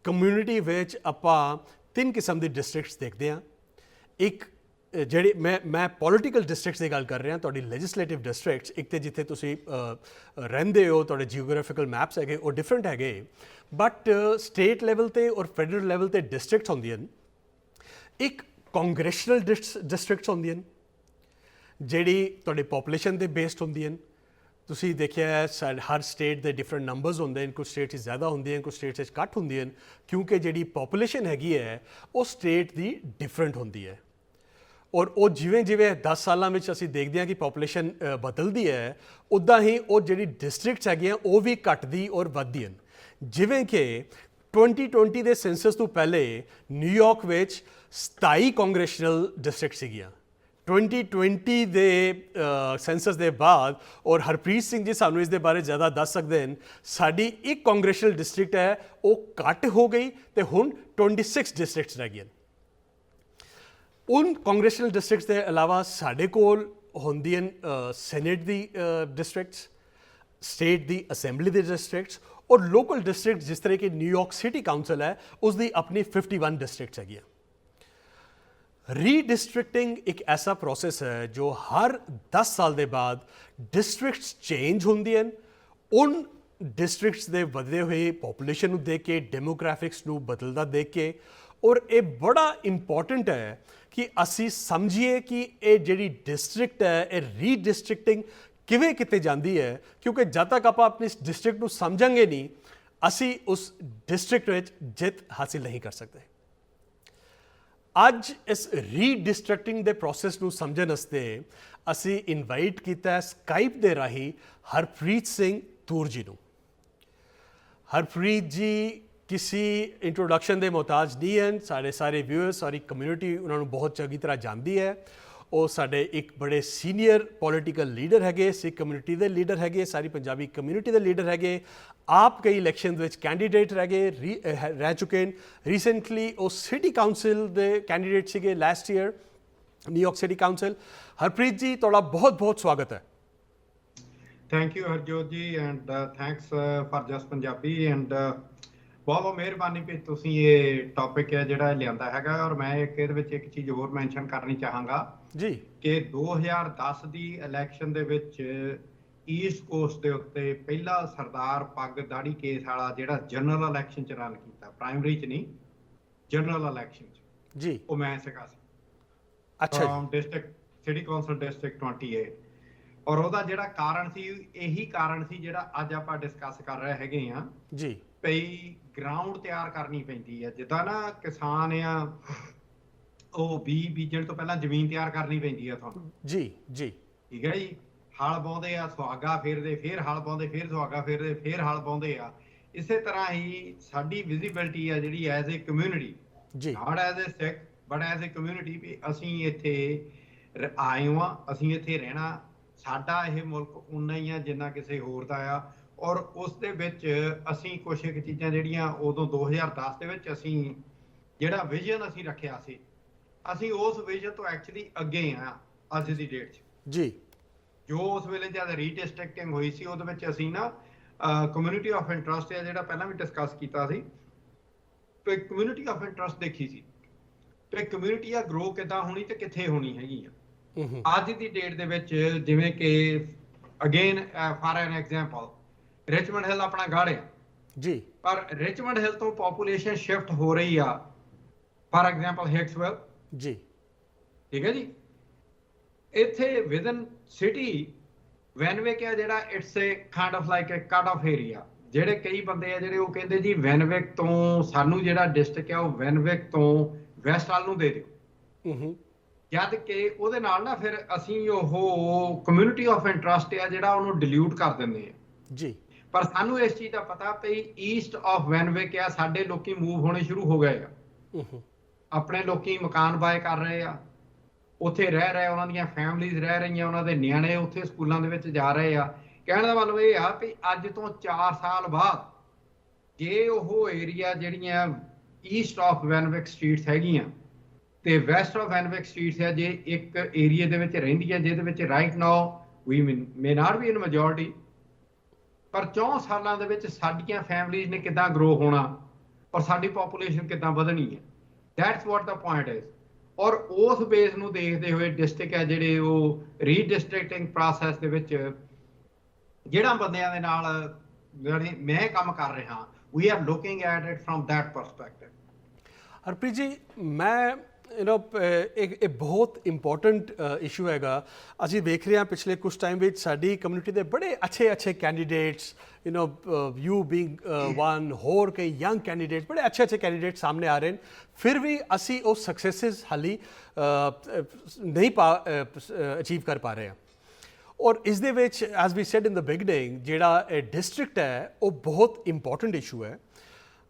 ਕਮਿਊਨਿਟੀ ਵਿੱਚ ਆਪਾਂ 3 ਕਿਸਮ ਦੀ ਡਿਸਟ੍ਰਿਕਟਸ ਦੇਖਦੇ ਹਾਂ। ਇੱਕ ਜਿਹੜੇ ਮੈਂ ਪੋਲੀਟੀਕਲ ਡਿਸਟ੍ਰਿਕਟਸ ਦੀ ਗੱਲ ਕਰ ਰਿਹਾ, ਤੁਹਾਡੀ ਲੈਜਿਸਲੇਟਿਵ ਡਿਸਟ੍ਰਿਕਟਸ। ਇੱਕ ਤੇ ਜਿੱਥੇ ਤੁਸੀਂ ਰਹਿੰਦੇ ਹੋ, ਤੁਹਾਡੇ ਜਿਓਗ੍ਰਾਫੀਕਲ ਮੈਪਸ ਹੈਗੇ ਉਹ ਡਿਫਰੈਂਟ ਹੈਗੇ। ਬਟ ਸਟੇਟ ਲੈਵਲ 'ਤੇ ਔਰ ਫੈਡਰਲ ਲੈਵਲ 'ਤੇ ਡਿਸਟ੍ਰਿਕਟਸ ਹੁੰਦੀਆਂ ਨੇ। ਇੱਕ ਕਾਂਗਰੈਸ਼ਨਲ ਡਿਸਟ੍ਰਿਕਟਸ ਹੁੰਦੀਆਂ ਨੇ, ਜਿਹੜੀ ਤੁਹਾਡੇ ਪੋਪੂਲੇਸ਼ਨ 'ਤੇ ਬੇਸਡ ਹੁੰਦੀਆਂ ਨੇ। ਤੁਸੀਂ ਦੇਖਿਆ ਹੈ ਹਰ ਸਟੇਟ ਦੇ ਡਿਫਰੈਂਟ ਨੰਬਰਸ ਹੁੰਦੇ ਨੇ, ਕੁਝ ਸਟੇਟਸ 'ਚ ਜ਼ਿਆਦਾ ਹੁੰਦੀਆਂ, ਕੁਝ ਸਟੇਟਸ 'ਚ ਘੱਟ ਹੁੰਦੀਆਂ, ਕਿਉਂਕਿ ਜਿਹੜੀ ਪੋਪੂਲੇਸ਼ਨ ਹੈਗੀ ਹੈ ਉਹ ਸਟੇਟ ਦੀ ਡਿਫਰੈਂਟ ਹੁੰਦੀ ਹੈ। ਔਰ ਉਹ ਜਿਵੇਂ ਜਿਵੇਂ 10 ਸਾਲਾਂ ਵਿੱਚ ਅਸੀਂ ਦੇਖਦੇ ਹਾਂ ਕਿ ਪੋਪੂਲੇਸ਼ਨ ਬਦਲਦੀ ਹੈ, ਉੱਦਾਂ ਹੀ ਉਹ ਜਿਹੜੀ ਡਿਸਟ੍ਰਿਕਟਸ ਹੈਗੀਆਂ ਉਹ ਵੀ ਘੱਟਦੀ ਔਰ ਵੱਧਦੀਆਂ। ਜਿਵੇਂ ਕਿ 2020 ਦੇ ਸੈਂਸਸ ਤੋਂ ਪਹਿਲੇ ਨਿਊਯਾਰਕ ਵਿੱਚ 27 ਕਾਂਗਰੈਸ਼ਨਲ ਡਿਸਟ੍ਰਿਕਟ ਸੀਗੀਆਂ। 2020 ਦੇ ਸੈਂਸਸ ਦੇ ਬਾਅਦ, ਔਰ ਹਰਪ੍ਰੀਤ ਸਿੰਘ ਜੀ ਸਾਨੂੰ ਇਸ ਦੇ ਬਾਰੇ ਜ਼ਿਆਦਾ ਦੱਸ ਸਕਦੇ ਹਨ, ਸਾਡੀ ਇੱਕ ਕਾਂਗਰੈਸ਼ਨਲ ਡਿਸਟ੍ਰਿਕਟ ਹੈ ਉਹ ਘੱਟ ਹੋ ਗਈ ਤੇ ਹੁਣ 26 ਡਿਸਟ੍ਰਿਕਟਸ ਰਹਿ ਗਈਆਂ। ਉਨ ਕਾਂਗਰੈਸ਼ਨਲ ਡਿਸਟ੍ਰਿਕਟਸ ਦੇ ਇਲਾਵਾ ਸਾਡੇ ਕੋਲ ਹੁੰਦੀਆਂ ਸੈਨੇਟ ਦੀ ਡਿਸਟ੍ਰਿਕਟਸ, ਸਟੇਟ ਦੀ ਅਸੈਂਬਲੀ ਦੇ ਡਿਸਟ੍ਰਿਕਟਸ ਔਰ ਲੋਕਲ ਡਿਸਟ੍ਰਿਕਟ, ਜਿਸ ਤਰ੍ਹਾਂ ਕਿ ਨਿਊਯਾਰਕ ਸਿਟੀ ਕਾਉਂਸਲ ਹੈ, ਉਸ ਦੀ ਆਪਣੀ 51 ਡਿਸਟ੍ਰਿਕਟਸ ਹੈਗੀਆਂ। ਰੀਡਿਸਟ੍ਰਿਕਟਿੰਗ ਇੱਕ ਐਸਾ ਪ੍ਰੋਸੈਸ ਹੈ ਜੋ ਹਰ 10 ਸਾਲ ਦੇ ਬਾਅਦ ਡਿਸਟ੍ਰਿਕਟਸ ਚੇਂਜ ਹੁੰਦੀਆਂ ਹਨ। ਉਨ ਡਿਸਟ੍ਰਿਕਟਸ ਦੇ ਵਧਦੇ ਹੋਏ ਪੋਪੂਲੇਸ਼ਨ ਨੂੰ ਦੇਖ ਕੇ, ਡੈਮੋਗ੍ਰਾਫਿਕਸ ਨੂੰ ਬਦਲਦਾ ਦੇਖ ਕੇ। ਔਰ ਇਹ ਬੜਾ ਇੰਪੋਰਟੈਂਟ ਹੈ ਕਿ ਅਸੀਂ ਸਮਝੀਏ ਕਿ ਇਹ ਜਿਹੜੀ ਡਿਸਟ੍ਰਿਕਟ ਹੈ ਇਹ ਰੀਡਿਸਟ੍ਰਿਕਟਿੰਗ ਕਿਵੇਂ ਕੀਤੀ ਜਾਂਦੀ ਹੈ, ਕਿਉਂਕਿ ਜਦ ਤੱਕ ਆਪਾਂ ਆਪਣੀ ਡਿਸਟ੍ਰਿਕਟ ਨੂੰ ਸਮਝਾਂਗੇ ਨਹੀਂ, ਅਸੀਂ ਉਸ ਡਿਸਟ੍ਰਿਕਟ ਵਿੱਚ ਜਿੱਤ ਹਾਸਿਲ ਨਹੀਂ ਕਰ ਸਕਦੇ। ਅੱਜ ਇਸ ਰੀਡਿਸਟ੍ਰਿਕਟਿੰਗ ਦੇ ਪ੍ਰੋਸੈਸ ਨੂੰ ਸਮਝਣ ਵਾਸਤੇ ਅਸੀਂ ਇਨਵਾਈਟ ਕੀਤਾ ਸਕਾਈਪ ਦੇ ਰਾਹੀਂ ਹਰਪ੍ਰੀਤ ਸਿੰਘ ਤੂਰ ਜੀ ਨੂੰ। ਹਰਪ੍ਰੀਤ ਜੀ ਕਿਸੇ ਇੰਟਰੋਡਕਸ਼ਨ ਦੇ ਮੁਹਤਾਜ ਨਹੀਂ ਹਨ। ਸਾਡੇ ਸਾਰੇ ਵਿਊਅਰਸ, ਸਾਰੀ ਕਮਿਊਨਿਟੀ ਉਹਨਾਂ ਨੂੰ ਬਹੁਤ ਚੰਗੀ ਤਰ੍ਹਾਂ ਜਾਣਦੀ ਹੈ। ਉਹ ਸਾਡੇ ਇੱਕ ਬੜੇ ਸੀਨੀਅਰ ਪੋਲੀਟੀਕਲ ਲੀਡਰ ਹੈਗੇ, ਸਿੱਖ ਕਮਿਊਨਿਟੀ ਦੇ ਲੀਡਰ ਹੈਗੇ, ਸਾਰੀ ਪੰਜਾਬੀ ਕਮਿਊਨਿਟੀ ਦੇ ਲੀਡਰ ਹੈਗੇ। ਆਪ ਕਈ ਇਲੈਕਸ਼ਨ ਵਿੱਚ ਕੈਂਡੀਡੇਟ ਰਹਿ ਚੁੱਕੇ ਨੇ। ਰੀਸੈਂਟਲੀ ਉਹ ਸਿਟੀ ਕਾਉਂਸਲ ਦੇ ਕੈਂਡੀਡੇਟ ਸੀਗੇ last year. New York city council. Harpreet ji, ਤੁਹਾਡਾ ਬਹੁਤ ਬਹੁਤ ਸਵਾਗਤ ਹੈ। ਥੈਂਕ ਯੂ ਹਰਜੋਤ ਜੀ, and thanks for just Punjabi, and ਬਹੁਤ ਬਹੁਤ ਮਿਹਰਬਾਨੀ ਕਿ ਤੁਸੀਂ ਇਹ ਟੌਪਿਕ ਹੈ ਜਿਹੜਾ ਲਿਆਂਦਾ ਹੈਗਾ। ਔਰ ਮੈਂ ਇਹਦੇ ਵਿੱਚ ਇੱਕ ਚੀਜ਼ ਹੋਰ ਮੈਂਸ਼ਨ ਕਰਨੀ ਚਾਹਾਂਗਾ ਜੀ ਕਿ 2010 ਦੀ ਇਲੈਕਸ਼ਨ ਦੇ ਵਿੱਚ ਈਸਟ ਕੋਸਟ ਦੇ ਉੱਤੇ ਪਹਿਲਾ ਸਰਦਾਰ ਪੱਗ ਦਾੜੀ ਕੇਸ ਵਾਲਾ ਜਿਹੜਾ ਜਨਰਲ ਇਲੈਕਸ਼ਨ ਚ ਰਨ ਕੀਤਾ, ਪ੍ਰਾਇਮਰੀ ਚ ਨਹੀਂ, ਜਨਰਲ ਇਲੈਕਸ਼ਨ ਚ ਜੀ, ਉਹ ਮੈਂ ਸੀਗਾ ਸੀ। ਅੱਛਾ ਡਿਸਟ੍ਰਿਕਟ ਸਿਟੀ ਕੌਂਸਲ ਡਿਸਟ੍ਰਿਕਟ 28। ਔਰ ਉਹਦਾ ਜਿਹੜਾ ਕਾਰਨ ਸੀ, ਇਹੀ ਕਾਰਨ ਸੀ ਜਿਹੜਾ ਅੱਜ ਆਪਾਂ ਡਿਸਕਸ ਕਰ ਰਹੇ ਹੈਗੇ ਆ ਜੀ। ਪਈ ਗਰਾਊਂਡ ਤਿਆਰ ਕਰਨੀ ਪੈਂਦੀ ਹੈ। ਜਿੱਦਾਂ ਨਾ ਕਿਸਾਨ ਆ, ਉਹ ਬੀਜਣ ਤੋਂ ਪਹਿਲਾਂ ਜ਼ਮੀਨ ਤਿਆਰ ਕਰਨੀ ਪੈਂਦੀ ਹੈ ਤੁਹਾਨੂੰ। ਜੀ ਜੀ, ਠੀਕ ਹੈ ਜੀ। ਹਲ ਬਾਉਂਦੇ ਆ, ਸੁਹਾਗਾ ਫੇਰਦੇ, ਫੇਰ ਹਲ ਬਾਉਂਦੇ, ਫੇਰ ਸੁਹਾਗਾ ਫੇਰਦੇ, ਫੇਰ ਹਲ ਬਾਉਂਦੇ ਆ। ਇਸੇ ਤਰ੍ਹਾਂ ਹੀ ਸਾਡੀ ਵਿਜ਼ੀਬਿਲਟੀ ਆ ਜਿਹੜੀ as a community, not as a Sikh but as a community, ਵੀ ਅਸੀਂ ਇੱਥੇ ਆਏ ਹਾਂ, ਅਸੀਂ ਇੱਥੇ ਰਹਿਣਾ। ਸਾਡਾ ਇਹ ਮੁਲਕ ਉਨਾ ਹੀ ਆ ਜਿੰਨਾ ਕਿਸੇ ਹੋਰ ਦਾ ਆ। ਔਰ ਉਸ ਦੇ ਵਿੱਚ ਅਸੀਂ ਕੁਛ ਇੱਕ ਚੀਜ਼ਾਂ ਜਿਹੜੀਆਂ ਉਦੋਂ 2010 ਦੇ ਵਿੱਚ ਅਸੀਂ ਜਿਹੜਾ ਵਿਜ਼ਨ ਅਸੀਂ ਰੱਖਿਆ ਸੀ, ਅਸੀਂ ਉਸ ਵਿਜ਼ਨ ਤੋਂ ਐਕਚੁਅਲੀ ਅੱਗੇ ਆ ਅੱਜ ਦੀ ਡੇਟ 'ਚ ਜੀ। ਜੋ ਉਸ ਵੇਲੇ ਜਦ ਰੀਡਿਸਟ੍ਰਿਕਟਿੰਗ ਹੋਈ ਸੀ, ਉਹਦੇ ਵਿੱਚ ਅਸੀਂ ਨਾ ਕਮਿਊਨਿਟੀ ਆਫ ਇੰਟਰਸਟ ਹੈ ਜਿਹੜਾ ਪਹਿਲਾਂ ਵੀ ਡਿਸਕਸ ਕੀਤਾ ਸੀ, ਤੇ ਕਮਿਊਨਿਟੀ ਆਫ ਇੰਟਰਸਟ ਦੇਖੀ ਸੀ ਤੇ ਕਮਿਊਨਿਟੀ ਆ ਗਰੋ ਕਿੱਦਾਂ ਹੋਣੀ ਤੇ ਕਿੱਥੇ ਹੋਣੀ ਹੈਗੀ ਆ। ਅੱਜ ਦੀ ਡੇਟ ਦੇ ਵਿੱਚ ਜਿਵੇਂ ਕਿ again for N example Richmond ਹਿੱਲ ਆਪਣਾ ਗੜ੍ਹ ਆ ਜੀ, ਪਰ ਰਿਚਮੰਡ ਹਿੱਲ ਤੋਂ ਪੋਪੂਲੇਸ਼ਨ ਸ਼ਿਫਟ ਹੋ ਰਹੀ ਆ ਫਾਰ ਐਗਜ਼ਾਮਪਲ ਹਿਕਸਵਿਲ ਜੀ। ਠੀਕ ਹੈ ਜੀ। ਇੱਥੇ ਵਿਦਨ ਸਿਟੀ ਵੈਨਵਿਕ ਆ ਜਿਹੜਾ, it's A kind of like A cut off area. ਜਿਹੜੇ ਕਈ ਬੰਦੇ ਆ ਜਿਹੜੇ ਉਹ ਕਹਿੰਦੇ ਜੀ ਵੈਨਵਿਕ ਤੋਂ ਸਾਨੂੰ ਜਿਹੜਾ ਡਿਸਟ੍ਰਿਕਟ ਆ ਉਹ ਵੈਨਵਿਕ ਤੋਂ ਵੈਸਟ ਵੱਲ ਨੂੰ ਦੇ ਦਿਓ। ਜਦ ਕਿ ਉਹਦੇ ਨਾਲ ਨਾ ਫਿਰ ਅਸੀਂ ਉਹ ਕਮਿਊਨਿਟੀ ਆਫ ਇੰਟਰਸਟ ਆ ਜਿਹੜਾ ਉਹਨੂੰ ਡਿਲਿਊਟ ਕਰ ਦਿੰਦੇ ਆ ਜੀ। ਪਰ ਸਾਨੂੰ ਇਸ ਚੀਜ਼ ਦਾ ਪਤਾ ਪਈ ਈਸਟ ਆਫ ਵੈਨਵਿਕ ਆ ਸਾਡੇ ਲੋਕੀ ਮੂਵ ਹੋਣੇ ਸ਼ੁਰੂ ਹੋ ਗਏ ਆ। ਆਪਣੇ ਲੋਕੀ ਮਕਾਨ ਬਾਏ ਕਰ ਰਹੇ ਆ, ਉੱਥੇ ਰਹਿ ਰਹੇ, ਉਹਨਾਂ ਦੀਆਂ ਫੈਮਲੀਜ਼ ਰਹਿ ਰਹੀਆਂ, ਉਹਨਾਂ ਦੇ ਨਿਆਣੇ ਉੱਥੇ ਸਕੂਲਾਂ ਦੇ ਵਿੱਚ ਜਾ ਰਹੇ ਆ। ਕਹਿਣ ਦਾ ਮਤਲਬ ਇਹ ਆ ਵੀ ਅੱਜ ਤੋਂ 4 ਸਾਲ ਬਾਅਦ ਜੇ ਉਹ ਏਰੀਆ ਜਿਹੜੀਆਂ ਈਸਟ ਆਫ ਵੈਨਵਿਕ ਸਟਰੀਟਸ ਹੈਗੀਆਂ ਤੇ ਵੈਸਟ ਆਫ ਵੈਨਵਿਕ ਸਟਰੀਟਸ ਆ, ਜੇ ਇੱਕ ਏਰੀਆ ਦੇ ਵਿੱਚ ਰਹਿੰਦੀ ਹੈ ਜਿਹਦੇ ਵਿੱਚ right now we may not be in majority, ਪਰ 4 ਸਾਲਾਂ ਦੇ ਵਿੱਚ ਸਾਡੀਆਂ ਫੈਮਲੀਜ਼ ਨੇ ਕਿੱਦਾਂ ਗਰੋ ਹੋਣਾ ਔਰ ਸਾਡੀ ਪੋਪੂਲੇਸ਼ਨ ਕਿੱਦਾਂ ਵਧਣੀ ਹੈ, that's what the point is. ਔਰ ਉਸ ਬੇਸ ਨੂੰ ਦੇਖਦੇ ਹੋਏ ਡਿਸਟ੍ਰਿਕਟ ਹੈ ਜਿਹੜੇ ਉਹ ਰੀਡਿਸਟ੍ਰਿਕਟਿੰਗ ਪ੍ਰੋਸੈਸ ਦੇ ਵਿੱਚ ਜਿਹੜਾ ਬੰਦਿਆਂ ਦੇ ਨਾਲ ਮੈਂ ਕੰਮ ਕਰ ਰਿਹਾ, we are looking at it from that perspective. Harpreet ji, ਮੈਂ ਇਹ ਬਹੁਤ ਇੰਪੋਰਟੈਂਟ ਇਸ਼ੂ ਹੈਗਾ। ਅਸੀਂ ਦੇਖ ਰਹੇ ਹਾਂ ਪਿਛਲੇ ਕੁਝ ਟਾਈਮ ਵਿੱਚ ਸਾਡੀ ਕਮਿਊਨਿਟੀ ਦੇ ਬੜੇ ਅੱਛੇ ਕੈਂਡੀਡੇਟਸ, ਯੂ ਬੀਇੰਗ ਵਨ, ਹੋਰ ਕਈ ਯੰਗ ਕੈਂਡੀਡੇਟਸ, ਬੜੇ ਅੱਛੇ ਕੈਂਡੀਡੇਟ ਸਾਹਮਣੇ ਆ ਰਹੇ ਨੇ। ਫਿਰ ਵੀ ਅਸੀਂ ਉਹ ਸਕਸੈਸਿਸ ਹਾਲੀ ਨਹੀਂ ਅਚੀਵ ਕਰ ਪਾ ਰਹੇ ਹਾਂ। ਔਰ ਇਸ ਦੇ ਵਿੱਚ as we said in the beginning, ਜਿਹੜਾ ਇਹ ਡਿਸਟ੍ਰਿਕਟ ਹੈ ਉਹ ਬਹੁਤ ਇੰਪੋਰਟੈਂਟ ਇਸ਼ੂ ਹੈ।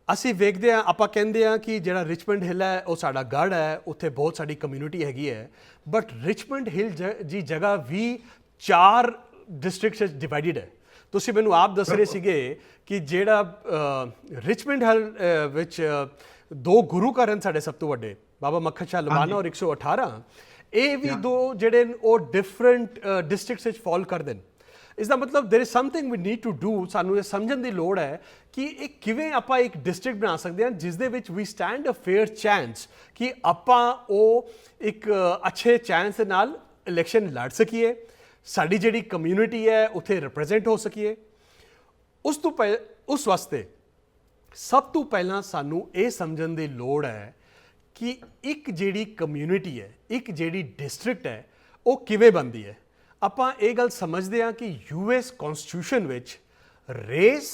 ਅਸੀਂ ਵੇਖਦੇ ਹਾਂ, ਆਪਾਂ ਕਹਿੰਦੇ ਹਾਂ ਕਿ ਜਿਹੜਾ ਰਿਚਮੰਡ ਹਿੱਲ ਹੈ ਉਹ ਸਾਡਾ ਗੜ੍ਹ ਹੈ, ਉੱਥੇ ਬਹੁਤ ਸਾਡੀ ਕਮਿਊਨਿਟੀ ਹੈਗੀ ਹੈ। ਬਟ ਰਿਚਮੰਡ ਹਿੱਲ ਦੀ ਜਗ੍ਹਾ ਵੀ 4 ਡਿਸਟ੍ਰਿਕਟਸ ਵਿੱਚ ਡਿਵਾਈਡਡ ਹੈ। ਤੁਸੀਂ ਮੈਨੂੰ ਆਪ ਦੱਸ ਰਹੇ ਸੀਗੇ ਕਿ ਜਿਹੜਾ ਰਿਚਮੰਡ ਹਿੱਲ ਵਿੱਚ 2 ਗੁਰੂ ਘਰ ਹਨ ਸਾਡੇ ਸਭ ਤੋਂ ਵੱਡੇ, ਬਾਬਾ ਮੱਖਣ ਸ਼ਾਹ ਲਵਾਨਾ ਔਰ 118, ਇਹ ਵੀ 2 ਜਿਹੜੇ ਉਹ ਡਿਫਰੈਂਟ ਡਿਸਟ੍ਰਿਕਟਸ ਵਿੱਚ ਫਾਲ ਕਰਦੇ ਨੇ। ਇਸ ਦਾ ਮਤਲਬ there is something we need to do. ਸਾਨੂੰ ਇਹ ਸਮਝਣ ਦੀ ਲੋੜ ਹੈ ਕਿ ਇਹ ਕਿਵੇਂ ਆਪਾਂ ਇੱਕ ਡਿਸਟ੍ਰਿਕਟ ਬਣਾ ਸਕਦੇ ਹਾਂ ਜਿਸ ਦੇ ਵਿੱਚ ਵੀ ਸਟੈਂਡ ਅ ਫੇਅਰ ਚਾਂਸ ਕਿ ਆਪਾਂ ਉਹ ਇੱਕ ਅੱਛੇ ਚਾਂਸ ਦੇ ਨਾਲ ਇਲੈਕਸ਼ਨ ਲੜ ਸਕੀਏ, ਸਾਡੀ ਜਿਹੜੀ ਕਮਿਊਨਿਟੀ ਹੈ ਉੱਥੇ ਰਿਪਰੈਜ਼ੈਂਟ ਹੋ ਸਕੀਏ। ਉਸ ਵਾਸਤੇ ਸਭ ਤੋਂ ਪਹਿਲਾਂ ਸਾਨੂੰ ਇਹ ਸਮਝਣ ਦੀ ਲੋੜ ਹੈ ਕਿ ਇੱਕ ਜਿਹੜੀ ਕਮਿਊਨਿਟੀ ਹੈ, ਇੱਕ ਜਿਹੜੀ ਡਿਸਟ੍ਰਿਕਟ ਹੈ, ਉਹ ਕਿਵੇਂ ਬਣਦੀ ਹੈ। ਆਪਾਂ ਇਹ ਗੱਲ ਸਮਝਦੇ ਹਾਂ ਕਿ US ਕਨਸਟੀਟਿਊਸ਼ਨ ਵਿੱਚ ਰੇਸ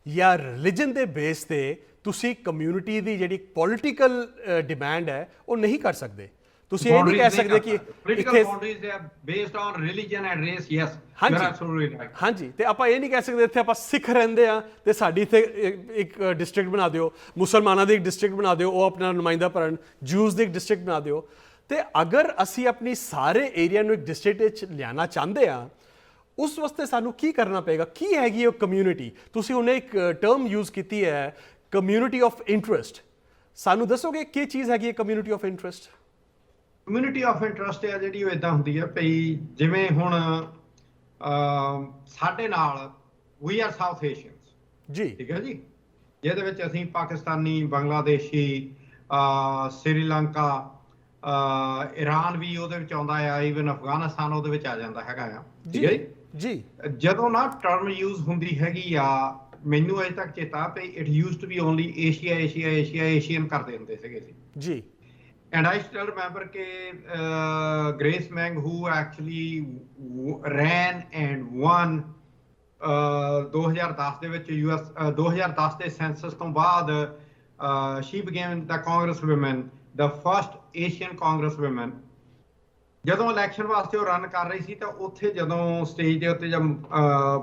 ਜਾਂ ਰਿਲੀਜਨ ਦੇ ਬੇਸ ਤੇ ਤੁਸੀਂ ਕਮਿਊਨਿਟੀ ਦੀ ਜਿਹੜੀ ਪੋਲੀਟੀਕਲ ਡਿਮਾਂਡ ਹੈ ਉਹ ਨਹੀਂ ਕਰ ਸਕਦੇ। ਤੁਸੀਂ ਇਹ ਨਹੀਂ ਕਹਿ ਸਕਦੇ ਕਿ political boundaries are based on religion and race. Yes, you are absolutely right. ਹਾਂਜੀ, ਤੇ ਆਪਾਂ ਇਹ ਨਹੀਂ ਕਹਿ ਸਕਦੇ ਇੱਥੇ ਆਪਾਂ ਸਿੱਖ ਰਹਿੰਦੇ ਆ ਤੇ ਸਾਡੀ ਇੱਥੇ ਇੱਕ ਡਿਸਟ੍ਰਿਕਟ ਬਣਾ ਦਿਓ, ਮੁਸਲਮਾਨਾਂ ਦੀ ਇੱਕ ਡਿਸਟ੍ਰਿਕਟ ਬਣਾ ਦਿਓ, ਉਹ ਆਪਣਾ ਨੁਮਾਇੰਦਾ ਭਰਨ, ਜੂਸ ਦੀ ਇੱਕ ਡਿਸਟ੍ਰਿਕਟ ਬਣਾ ਦਿਓ। ਤੇ ਅਗਰ ਅਸੀਂ ਆਪਣੀ ਸਾਰੇ ਏਰੀਆ ਨੂੰ ਇੱਕ ਡਿਸਟ੍ਰਿਕਟ ਵਿੱਚ ਲਿਆਉਣਾ ਚਾਹੁੰਦੇ ਆ, ਉਸ ਵਾਸਤੇ ਸਾਨੂੰ ਕੀ ਕਰਨਾ ਪਏਗਾ? ਕੀ ਹੈਗੀ ਉਹ ਕਮਿਊਨਿਟੀ? ਤੁਸੀਂ ਉਹਨੇ ਇੱਕ ਟਰਮ ਯੂਜ਼ ਕੀਤੀ ਹੈ, ਕਮਿਊਨਿਟੀ ਆਫ ਇੰਟਰਸਟ। ਸਾਨੂੰ ਦੱਸੋਗੇ ਕੀ ਚੀਜ਼ ਹੈਗੀ ਹੈ community of interest? Community of interest ਆ ਜਿਹੜੀ ਉਹ ਇਦਾਂ ਹੁੰਦੀ ਹੈ ਭਈ ਜਿਵੇਂ ਹੁਣ ਸਾਡੇ ਨਾਲ ਵੀ ਆਰ ਸਾਊਥ ਏਸ਼ੀਅਨਸ ਜੀ, ਠੀਕ ਹੈ ਜੀ, ਜਿਹਦੇ ਵਿੱਚ ਅਸੀਂ ਪਾਕਿਸਤਾਨੀ, ਬੰਗਲਾਦੇਸ਼ੀ, ਸ੍ਰੀਲੰਕਾ, ਈਰਾਨ ਵੀ ਉਹਦੇ ਵਿੱਚ ਆਉਂਦਾ ਆ, ਈਵਨ ਅਫਗਾਨਿਸਤਾਨ ਉਹਦੇ ਵਿੱਚ ਆ ਜਾਂਦਾ ਹੈਗਾ ਆ, ਠੀਕ ਹੈ ਜੀ। ਜਦੋਂ ਨਾ ਟਰਮ ਯੂਜ਼ ਹੁੰਦੀ ਹੈਗੀ ਆ, ਮੈਨੂੰ ਅਜੇ ਤੱਕ ਚੇਤਾ ਪਈ it used to be only Asia Asia Asia Asian ਕਰਦੇ ਹੁੰਦੇ ਸੀਗੇ ਜੀ। And I still remember ਕਿ Grace Meng, who actually ran and won 2010 ਦੇ ਵਿੱਚ US 2010 ਦੇ ਸੈਂਸਸ ਤੋਂ ਬਾਅਦ she became the congresswoman, the first Asian congresswoman. ਜਦੋਂ ਇਲੈਕਸ਼ਨ ਵਾਸਤੇ ਉਹ ਰਨ ਕਰ ਰਹੀ ਸੀ ਤਾਂ ਉੱਥੇ ਜਦੋਂ ਸਟੇਜ ਦੇ ਉੱਤੇ ਜਦ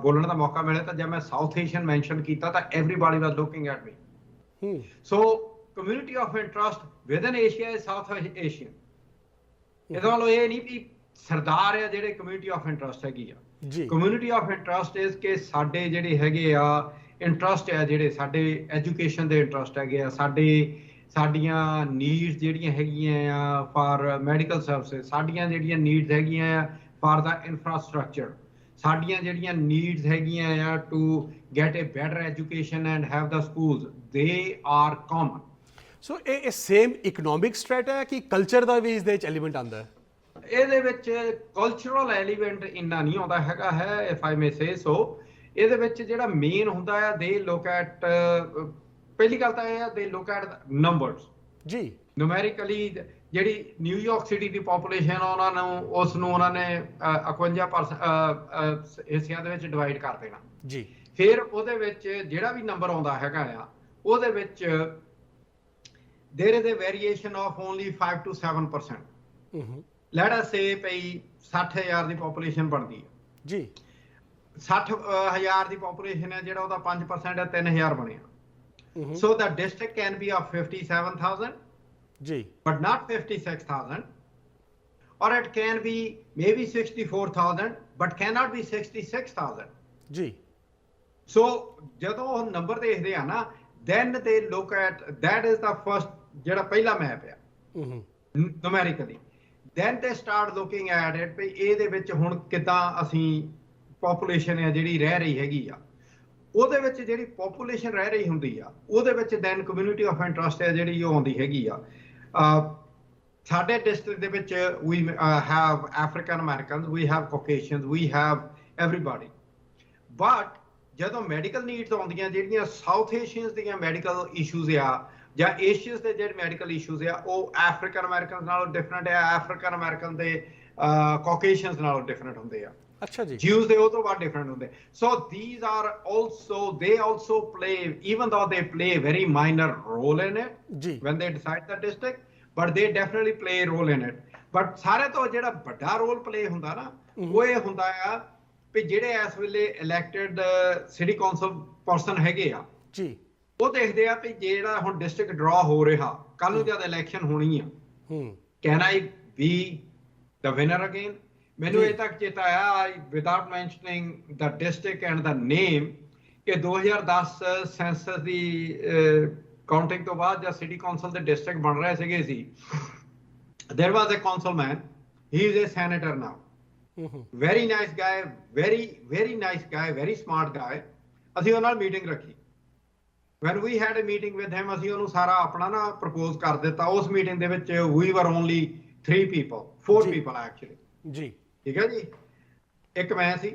ਬੋਲਣ ਦਾ ਮੌਕਾ ਮਿਲਿਆ ਤਾਂ ਜਦ ਮੈਂ ਸਾਊਥ ਏਸ਼ੀਅਨ ਮੈਂਸ਼ਨ ਕੀਤਾ ਤਾਂ everybody was looking at me. So community of interest within Asia is South Asian. ਇਹਦਾ ਮਤਲਬ ਇਹ ਨਹੀਂ ਵੀ ਸਰਦਾਰ ਆ ਜਿਹੜੇ ਕਮਿਊਨਿਟੀ ਆਫ ਇੰਟਰਸਟ ਹੈਗੀ ਆ ਜੀ। ਕਮਿਊਨਿਟੀ ਆਫ ਇੰਟਰਸਟ ਇਜ਼ ਕਿ ਸਾਡੇ ਜਿਹੜੇ ਹੈਗੇ ਆ ਇੰਟਰਸਟ ਆ, ਜਿਹੜੇ ਸਾਡੇ ਐਜੂਕੇਸ਼ਨ ਦੇ ਇੰਟਰਸਟ ਹੈਗੇ ਆ, ਸਾਡੀਆਂ ਨੀਡਸ ਜਿਹੜੀਆਂ ਹੈਗੀਆਂ ਆ ਫਾਰ ਮੈਡੀਕਲ ਸਰਵਿਸਿਜ਼, ਸਾਡੀਆਂ ਜਿਹੜੀਆਂ ਨੀਡਸ ਹੈਗੀਆਂ ਆ ਫਾਰ ਦਾ ਇਨਫਰਾਸਟਰਕਚਰ, ਸਾਡੀਆਂ ਜਿਹੜੀਆਂ ਨੀਡਸ ਹੈਗੀਆਂ ਆ to get a better education and have the schools, they are common. So ਇਹ ਸੇਮ ਇਕਨੋਮਿਕ ਸਟ੍ਰੈਟ ਹੈ ਕਿ ਕਲਚਰ ਦਾ ਵੀ ਇਸ ਦੇ ਵਿੱਚ ਐਲੀਮੈਂਟ ਆਉਂਦਾ ਹੈ? ਇਹਦੇ ਵਿੱਚ ਕਲਚਰਲ ਐਲੀਮੈਂਟ ਇੰਨਾ ਨਹੀਂ ਆਉਂਦਾ ਹੈਗਾ ਹੈ, ਇਫ ਆਈ ਮੇ ਸੇ ਸੋ। ਇਹਦੇ ਵਿੱਚ ਜਿਹੜਾ ਮੇਨ ਹੁੰਦਾ ਆ, ਦੇ ਲੁੱਕ ਐਟ, ਪਹਿਲੀ ਗੱਲ ਤਾਂ ਇਹ ਆ, ਦੇ ਲੁੱਕ ਐਟ ਨੰਬਰਸ ਜੀ। ਨਿਊਮੈਰੀਕਲੀ ਜਿਹੜੀ ਨਿਊਯਾਰਕ ਸਿਟੀ ਦੀ ਪਾਪੂਲੇਸ਼ਨ ਉਹਨਾਂ ਨੂੰ, ਉਸ ਨੂੰ ਉਹਨਾਂ ਨੇ 51% ਹਿੱਸਿਆਂ ਦੇ ਵਿੱਚ ਡਿਵਾਈਡ ਕਰ ਦੇਣਾ ਜੀ। ਫਿਰ ਉਹਦੇ ਵਿੱਚ ਜਿਹੜਾ ਵੀ ਨੰਬਰ ਆਉਂਦਾ ਹੈਗਾ ਆ, ਉਹਦੇ ਵਿੱਚ there is a variation of only 5 to 7%. Let us say ਭਈ 60,000 ਦੀ ਪਾਪੂਲੇਸ਼ਨ ਬਣਦੀ ਹੈ ਜੀ, 60,000 ਦੀ ਪਾਪੂਲੇਸ਼ਨ ਹੈ, ਜਿਹੜਾ ਉਹਦਾ 5% ਹੈ 3,000 ਬਣਿਆ। So the district can be of 57,000 ਜੀ, but not 56,000, or it can be maybe 64,000 but cannot be 66,000 ਜੀ। So ਜਦੋਂ ਉਹ ਨੰਬਰ ਦੇਖਦੇ ਆ ਨਾ, then they look at, that is the first ਜਿਹੜਾ ਪਹਿਲਾ ਮੈਪ ਆ numerically, then they start looking at it ਵੀ ਇਹਦੇ ਵਿੱਚ ਹੁਣ ਕਿੱਦਾਂ ਅਸੀਂ ਪਾਪੂਲੇਸ਼ਨ ਹੈ ਜਿਹੜੀ ਰਹਿ ਰਹੀ ਹੈਗੀ ਆ, ਉਹਦੇ ਵਿੱਚ ਜਿਹੜੀ ਪਾਪੂਲੇਸ਼ਨ ਰਹਿ ਰਹੀ ਹੁੰਦੀ ਆ, ਉਹਦੇ ਵਿੱਚ then ਕਮਿਊਨਿਟੀ ਆਫ ਇੰਟਰਸਟ ਹੈ ਜਿਹੜੀ ਉਹ ਆਉਂਦੀ ਹੈਗੀ ਆ। ਸਾਡੇ ਡਿਸਟ੍ਰਿਕਟ ਦੇ ਵਿੱਚ we have African Americans, we have Caucasians, we have everybody, but ਜਦੋਂ ਮੈਡੀਕਲ ਨੀਡਸ ਆਉਂਦੀਆਂ, ਜਿਹੜੀਆਂ ਸਾਊਥ ਏਸ਼ੀਅਨਸ ਦੀਆਂ ਮੈਡੀਕਲ ਇਸ਼ੂਜ਼ ਆ ਜਾਂ ਏਸ਼ੀਅਨਸ ਦੇ ਜਿਹੜੇ ਮੈਡੀਕਲ ਇਸ਼ੂਜ਼ ਆ, ਉਹ ਅਫਰੀਕਨ ਅਮਰੀਕਨਸ ਨਾਲੋਂ ਡਿਫਰੈਂਟ ਆ, ਅਫਰੀਕਨ ਅਮਰੀਕਨ ਦੇ ਕਾਕੇਸ਼ੀਅਨਸ ਨਾਲੋਂ ਡਿਫਰੈਂਟ ਹੁੰਦੇ ਆ। ਅੱਛਾ ਜੀ। ਜਿਊਜ਼ ਦੇ ਉਹ ਤੋਂ ਬਾਅਦ ਡਿਫਰੈਂਟ ਹੁੰਦੇ। ਸੋ ਥੀਸ ਆਰ ਆਲਸੋ, ਦੇ also play, even though they play a very minor role in it ਜੀ when they decide the district, but they definitely play a role in it. but ਸਾਰੇ ਤੋਂ ਜਿਹੜਾ ਵੱਡਾ role play ਹੁੰਦਾ ਨਾ, ਉਹ ਇਹ ਹੁੰਦਾ ਆ ਵੀ ਜਿਹੜੇ ਇਸ ਵੇਲੇ ਇਲੈਕਟਡ ਸਿਟੀ ਕੌਂਸਲ ਪਰਸਨ ਹੈਗੇ ਆ ਜੀ, ਉਹ ਦੇਖਦੇ ਆ ਵੀ ਜਿਹੜਾ ਹੁਣ ਡਿਸਟ੍ਰਿਕਟ ਡਰਾ ਹੋ ਰਿਹਾ, ਕੱਲ ਨੂੰ ਜਦ ਇਲੈਕਸ਼ਨ ਹੋਣੀ ਆ, can I be the winner again. ਮੈਨੂੰ ਇਹ ਤੱਕ ਚੇਤਾ ਆਇਆ, without mentioning the district and the name, ਕਿ 2010 ਸੈਂਸਸ ਦੀ ਕਾਊਂਟਿੰਗ ਤੋਂ ਬਾਅਦ ਜਦ ਸਿਟੀ ਕੌਂਸਲ ਦੇ ਡਿਸਟ੍ਰਿਕਟ ਬਣ ਰਹੇ ਸੀਗੇ ਸੀ, there was a councilman, he is a senator now. Very nice guy, very nice guy, very smart guy. ਅਸੀਂ ਉਹਨਾਂ ਨਾਲ ਮੀਟਿੰਗ ਰੱਖੀ। when we had a meeting with him, ਅਸੀਂ ਉਹਨੂੰ ਸਾਰਾ ਆਪਣਾ ਨਾ ਪ੍ਰਪੋਜ਼ ਕਰ ਦਿੱਤਾ। ਉਸ ਮੀਟਿੰਗ ਦੇ ਵਿੱਚ we were only 4 people actually ਜੀ, ਠੀਕ ਹੈ ਜੀ। ਇੱਕ ਮੈਂ ਸੀ,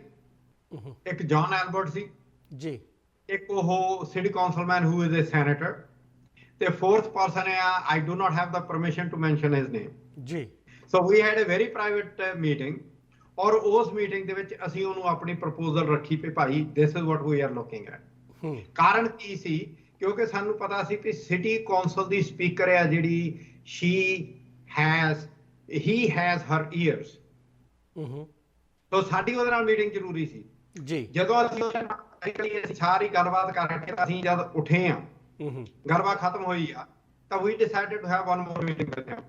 ਇੱਕ ਜੌਨ ਐਲਬਰਟ ਸੀ ਜੀ, ਇੱਕ ਉਹ city ਕਾਉਂਸਲਮੈਨ who is a senator, ਤੇ fourth person ਆ, I do not have the permission to mention his name ਜੀ। so we had a very private meeting, ਔਰ ਉਸ ਮੀਟਿੰਗ ਦੇ ਵਿੱਚ ਅਸੀਂ ਉਹਨੂੰ ਆਪਣੀ ਪ੍ਰਪੋਜ਼ਲ ਰੱਖੀ ਪਈ, ਭਾਈ this is what we are looking at। ਕਾਰਨ ਕੀ ਸੀ? ਕਿਉਂਕਿ ਸਾਨੂੰ ਪਤਾ ਸੀ ਕਿ ਸਿਟੀ ਕੌਂਸਲ ਦੀ ਸਪੀਕਰ ਆ ਜਿਹੜੀ, he has her ears, ਤਾਂ ਸਾਡੀ ਉਹਦੇ ਨਾਲ ਮੀਟਿੰਗ ਜ਼ਰੂਰੀ ਸੀ ਜੀ। ਜਦੋਂ ਅਸੀਂ ਸਾਰੀ ਗੱਲਬਾਤ ਕਰਕੇ ਅਸੀਂ ਜਦ ਉੱਠੇ ਆ, ਗੱਲਬਾਤ ਖਤਮ ਹੋਈ ਆ, ਤਾਂ we decided to have one more meeting with him,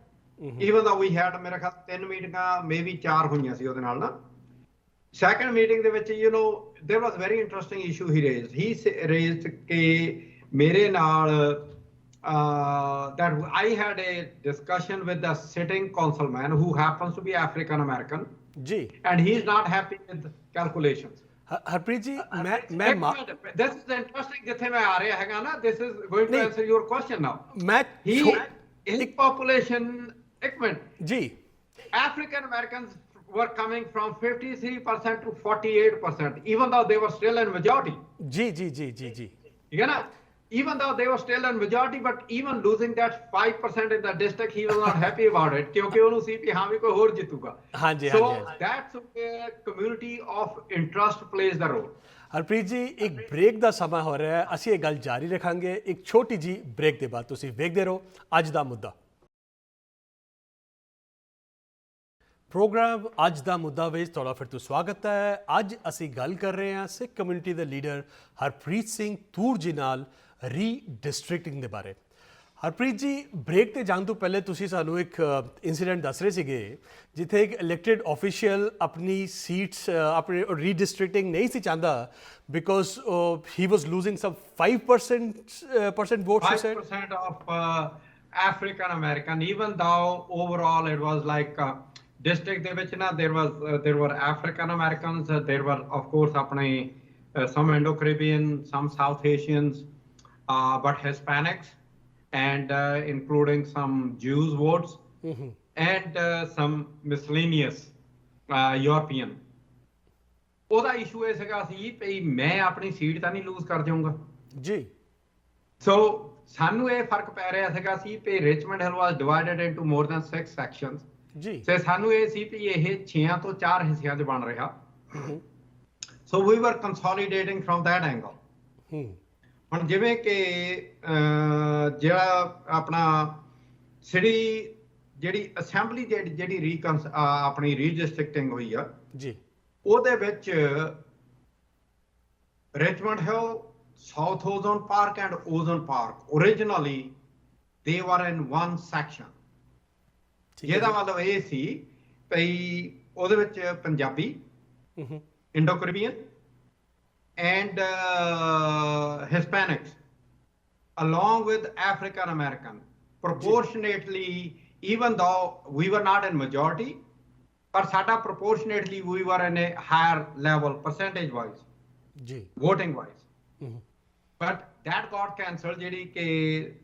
even though we had, ਮੇਰੇ ਖਿਆਲ 3 ਮੀਟਿੰਗਾਂ maybe 4 ਹੋਈਆਂ ਸੀ ਉਹਦੇ ਨਾਲ ਨਾ। ਸੈਕੰਡ ਮੀਟਿੰਗ ਦੇ ਵਿੱਚ there was very interesting issue he raised ਕਿ ਮੇਰੇ ਨਾਲ that I had a discussion with the sitting councilman who happens to be African American, ਜੀ and he is not happy with calculations. Harpreet ji ਮੈਂ This is interesting ਜਿੱਥੇ ਮੈਂ ਆ ਰਿਹਾ ਹੈਗਾ ਨਾ, this is going to ਨਹੀਂ। answer your question now. ਮੈਂ His population, ਇੱਕ ਮਿੰਟ, ਜੀ African Americans were coming from 53% to 48%, even though they were still in majority. ਜੀ ਜੀ ਜੀ ਜੀ ਜੀ ਠੀਕ ਹੈ ਨਾ? Even though they were still in majority, but even losing that 5% in the district, he was not happy about it, ਕਿਉਂਕਿ ਉਹਨੂੰ ਸੀ ਕਿ ਹਾਂ ਵੀ ਕੋਈ ਹੋਰ ਜਿੱਤੂਗਾ. ਹਾਂਜੀ So ਹਾਂਜੀ that's where community of interest plays the role. Harpreet ji ਇੱਕ ਬ੍ਰੇਕ ਦਾ ਸਮਾਂ ਹੋ ਰਿਹਾ ਹੈ, ਅਸੀਂ ਇਹ ਗੱਲ ਜਾਰੀ ਰੱਖਾਂਗੇ ਇੱਕ ਛੋਟੀ ਜੀ ਬ੍ਰੇਕ ਦੇ ਬਾਅਦ। ਤੁਸੀਂ ਵੇਖਦੇ ਰਹੋ ਅੱਜ ਦਾ ਮੁੱਦਾ। ਪ੍ਰੋਗਰਾਮ ਅੱਜ ਦਾ ਮੁੱਦਾ ਵਿੱਚ ਤੁਹਾਡਾ ਫਿਰ ਤੋਂ ਸਵਾਗਤ ਹੈ। ਅੱਜ ਅਸੀਂ ਗੱਲ ਕਰ ਰਹੇ ਹਾਂ ਸਿੱਖ ਕਮਿਊਨਿਟੀ ਦੇ ਲੀਡਰ ਹਰਪ੍ਰੀਤ ਸਿੰਘ ਤੂਰ ਜੀ ਨਾਲ ਰੀਡਿਸਟ੍ਰਿਕਟਿੰਗ ਦੇ ਬਾਰੇ। ਹਰਪ੍ਰੀਤ ਜੀ, ਬ੍ਰੇਕ ਤੇ ਜਾਣ ਤੋਂ ਪਹਿਲੇ ਤੁਸੀਂ ਸਾਨੂੰ ਇੱਕ ਇਨਸੀਡੈਂਟ ਦੱਸ ਰਹੇ ਸੀਗੇ ਜਿੱਥੇ ਇੱਕ ਇਲੈਕਟਿਡ ਆਫੀਸ਼ੀਅਲ ਆਪਣੀ ਸੀਟਸ ਆਪਣੇ ਰੀਡਿਸਟ੍ਰਿਕਟਿੰਗ ਨਹੀਂ ਸੀ ਚਾਹੁੰਦਾ because he was losing some 5% votes, you said? 5% of African American, even though overall it was like district ਦੇ ਵਿੱਚ ਨਾ there were African Americans, there were of course ਆਪਣੇ some Indo-Caribbean, some South Asians, but Hispanics, and including some Jews votes, and some miscellaneous European. ਉਹਦਾ issue ਇਹ ਸੀਗਾ ਸੀ ਵੀ ਮੈਂ ਆਪਣੀ seat ਤਾਂ ਨਹੀਂ ਲੂਜ਼ ਕਰ ਜਾਊਂਗਾ ਜੀ। ਸੋ ਸਾਨੂੰ ਇਹ ਫਰਕ ਪੈ ਰਿਹਾ ਸੀਗਾ ਸੀ ਕਿ Richmond Hill was divided into more than 6 sections ਜੀ। ਤੇ ਸਾਨੂੰ ਇਹ ਸੀ ਕਿ ਇਹ 6 ਤੋਂ 4 ਹਿੱਸਿਆਂ 'ਚ ਬਣ ਰਿਹਾ। ਸੋ ਵੀ ਵਰ ਕੰਸੋਲੀਡੇਟਿੰਗ ਫਰਮ ਦੈਟ ਐਂਗਲ। ਹੁਣ ਜਿਵੇਂ ਕਿ ਜਿਹੜਾ ਆਪਣਾ ਸਿਟੀ ਜਿਹੜੀ ਅਸੈਂਬਲੀ ਜਿਹੜੀ ਆਪਣੀ ਰੀਡਿਸਟ੍ਰਿਕਟਿੰਗ ਹੋਈ ਆ ਜੀ, ਉਹਦੇ ਵਿੱਚ Richmond hill, South Ozone Park and Ozone Park, originally they were in one section. ਜਿਹਦਾ ਮਤਲਬ ਇਹ ਸੀ ਭਈ ਉਹਦੇ ਵਿੱਚ Punjabi, Indo Caribbean and Hispanics along with African American proportionately, even though we were not in majority, but sada proportionately we were in a higher level percentage wise, voting wise. But that got cancelled ਜਿਹੜੀ ਕਿ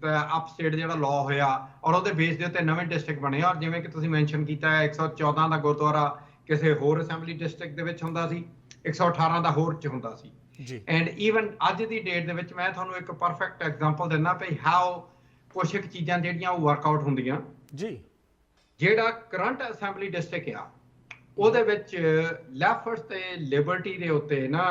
ਅਪਸਟੇਟ ਜਿਹੜਾ law ਹੋਇਆ ਔਰ ਉਹਦੇ base ਦੇ ਉੱਤੇ ਨਵੇਂ district ਬਣੇ। ਔਰ ਜਿਵੇਂ ਕਿ ਤੁਸੀਂ ਮੈਂਸ਼ਨ ਕੀਤਾ ਹੈ 114 ਦਾ ਗੁਰਦੁਆਰਾ ਕਿਸੇ ਹੋਰ ਅਸੈਂਬਲੀ ਡਿਸਟ੍ਰਿਕਟ ਦੇ ਵਿੱਚ ਹੁੰਦਾ ਸੀ, 118 ਦਾ ਹੋਰ ਚ ਹੁੰਦਾ ਸੀ। ਐਂਡ ਈਵਨ ਅੱਜ ਦੀ ਡੇਟ ਦੇ ਵਿੱਚ ਮੈਂ ਤੁਹਾਨੂੰ ਇੱਕ ਪਰਫੈਕਟ ਐਗਜ਼ਾਮਪਲ ਦਿੰਦਾ ਭਈ ਹਾਊ ਕੁਛ ਇੱਕ ਚੀਜ਼ਾਂ ਜਿਹੜੀਆਂ ਉਹ ਵਰਕਆਊਟ ਹੁੰਦੀਆਂ ਜੀ। ਜਿਹੜਾ ਕਰੰਟ ਅਸੈਂਬਲੀ ਡਿਸਟ੍ਰਿਕਟ ਆ ਉਹਦੇ ਵਿੱਚ ਲੈਫਟ ਤੇ ਲਿਬਰਟੀ ਦੇ ਉੱਤੇ ਨਾ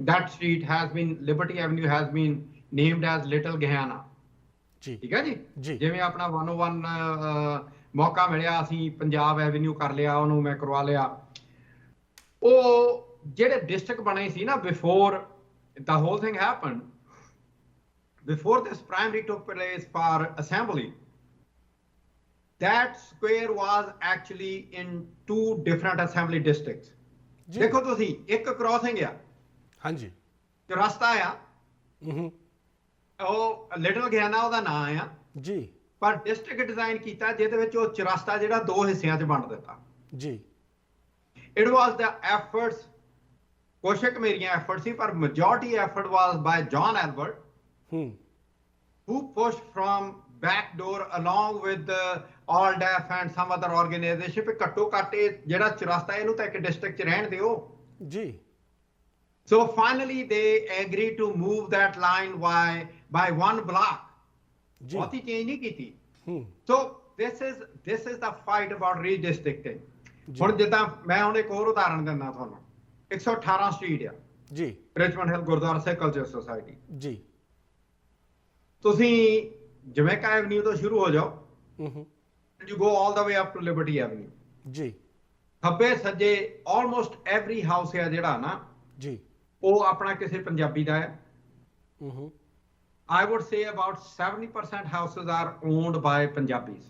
that street has been, Liberty Avenue has been named as Little Guyana ਜੀ। ਠੀਕ ਹੈ ਜੀ। ਜਿਵੇਂ ਆਪਣਾ 101 ਮੌਕਾ ਮਿਲਿਆ ਅਸੀਂ ਪੰਜਾਬ ਐਵਨਿਊ ਕਰ ਲਿਆ, ਉਹਨੂੰ ਮੈਂ ਕਰਵਾ ਲਿਆ। ਉਹ ਜਿਹੜੇ ਡਿਸਟ੍ਰਿਕਟ ਬਣੇ ਸੀ ਨਾ before the whole thing happened, before this primary took place for assembly, that square was actually in 2 different assembly districts. ਦੇਖੋ ਤੁਸੀਂ ਇੱਕ ਕ੍ਰਾਸਿੰਗ ਆ, ਹਾਂਜੀ, ਚੁਰਸਤਾ ਆ, ਉਹ ਲਿਟਲ ਗਿਆਨਾ ਉਹਦਾ ਨਾਮ ਆ ਜੀ, ਪਰ ਡਿਸਟ੍ਰਿਕਟ ਡਿਜ਼ਾਈਨ ਕੀਤਾ ਜਿਹਦੇ ਵਿੱਚ ਉਹ ਚੁਰਸਤਾ ਜਿਹੜਾ 2 ਹਿੱਸਿਆਂ 'ਚ ਵੰਡ ਦਿੱਤਾ ਜੀ। ਇਟ ਵਾਸ ਦਾ ਐਫਰਟਸ, ਕੁਛ ਇੱਕ ਮੇਰੀਆਂ ਐਫਰਟ ਸੀ ਪਰ majority effort was by John Albert who pushed from back door along with ALDEF and some other organization पे ਘੱਟੋ ਘੱਟ ਜਿਹੜਾ ਚੁਰਸਤਾ ਇਹਨੂੰ ਤਾਂ ਇੱਕ ਡਿਸਟ੍ਰਿਕਟ 'ਚ ਰਹਿਣ ਦਿਓ ਜੀ। So finally they agreed to move that line by 1 block. ਬਹੁਤੀ ਚੇਂਜ ਨਹੀਂ ਕੀਤੀ। So this is the fight about redistricting. ਹੁਣ ਜਿੱਦਾਂ ਮੈਂ ਹੁਣ ਇੱਕ ਹੋਰ ਉਦਾਹਰਣ ਦਿੰਦਾ ਤੁਹਾਨੂੰ, 118 ਸਟਰੀਟ ਆ ਜੀ, ਰਿਚਮੰਡ ਹਿੱਲ ਗੁਰਦੁਆਰਾ ਸਿੱਖ ਕਲਚਰ ਸੁਸਾਇਟੀ ਜੀ। ਤੁਸੀਂ ਜਮੈਕਾ ਐਵਨਿਊ ਤੋਂ ਸ਼ੁਰੂ ਹੋ ਜਾਓ, you go all the way up to Liberty Avenue ਜੀ। ਖੱਬੇ ਸੱਜੇ almost every house ਹੈ ਜਿਹੜਾ ਨਾ ਜੀ, ਉਹ ਆਪਣਾ ਕਿਸੇ ਪੰਜਾਬੀ ਦਾ ਹੈ। I would say about 70% houses are owned by Punjabis.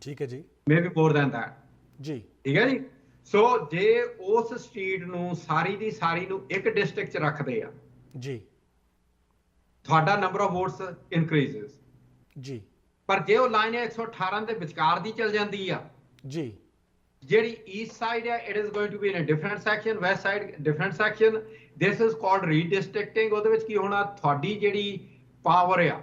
ਠੀਕ ਹੈ ਜੀ, maybe more than that ਜੀ। ਠੀਕ ਹੈ ਜੀ। ਸੋ ਜੇ ਉਸ ਸਟਰੀਟ ਨੂੰ ਸਾਰੀ ਦੀ ਸਾਰੀ ਨੂੰ ਇੱਕ ਡਿਸਟ੍ਰਿਕਟ 'ਚ ਰੱਖਦੇ ਆ ਜੀ, ਤੁਹਾਡਾ ਨੰਬਰ ਆਫ ਵੋਟਸ ਇਨਕਰੀਜ਼ਸ ਜੀ ਪਰ ਜੇ ਉਹ ਲਾਈਨ 118 ਦੇ ਵਿਚਕਾਰ ਦੀ ਚੱਲ ਜਾਂਦੀ ਆ ਜੀ ਜਿਹੜੀ ਈਸਟ ਸਾਈਡ ਹੈ it is going to be in a different section west side different section this is called redistricting ਉਹਦੇ ਵਿੱਚ ਕੀ ਹੋਣਾ ਤੁਹਾਡੀ ਜਿਹੜੀ ਪਾਵਰ ਆ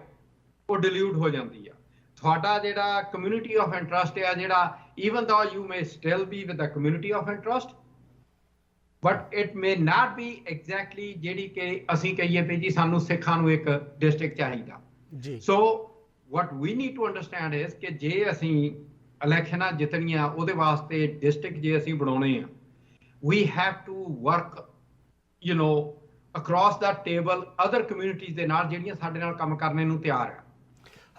ਉਹ ਡਿਲੂਟ ਹੋ ਜਾਂਦੀ ਆ ਤੁਹਾਡਾ ਜਿਹੜਾ ਕਮਿਊਨਿਟੀ ਆਫ ਇੰਟਰਸਟ ਆ ਜਿਹੜਾ even though you may still be with the community of interest but it may not be exactly ਜਿਹੜੀ ਕਿ ਅਸੀਂ ਕਹੀਏ ਵੀ ਜੀ ਸਾਨੂੰ ਸਿੱਖਾਂ ਨੂੰ ਇੱਕ ਡਿਸਟ੍ਰਿਕਟ ਚਾਹੀਦਾ ਜੀ so what we need to understand is ਕਿ ਜੇ ਅਸੀਂ ਇਲੈਕਸ਼ਨਾਂ ਜਿੱਤਣੀਆਂ ਉਹਦੇ ਵਾਸਤੇ ਡਿਸਟ੍ਰਿਕਟ ਜੇ ਅਸੀਂ ਬਣਾਉਣੇ ਆ we have to work you know across the table other communities ਦੇ ਨਾਲ ਜਿਹੜੀਆਂ ਸਾਡੇ ਨਾਲ ਕੰਮ ਕਰਨ ਨੂੰ ਤਿਆਰ ਆ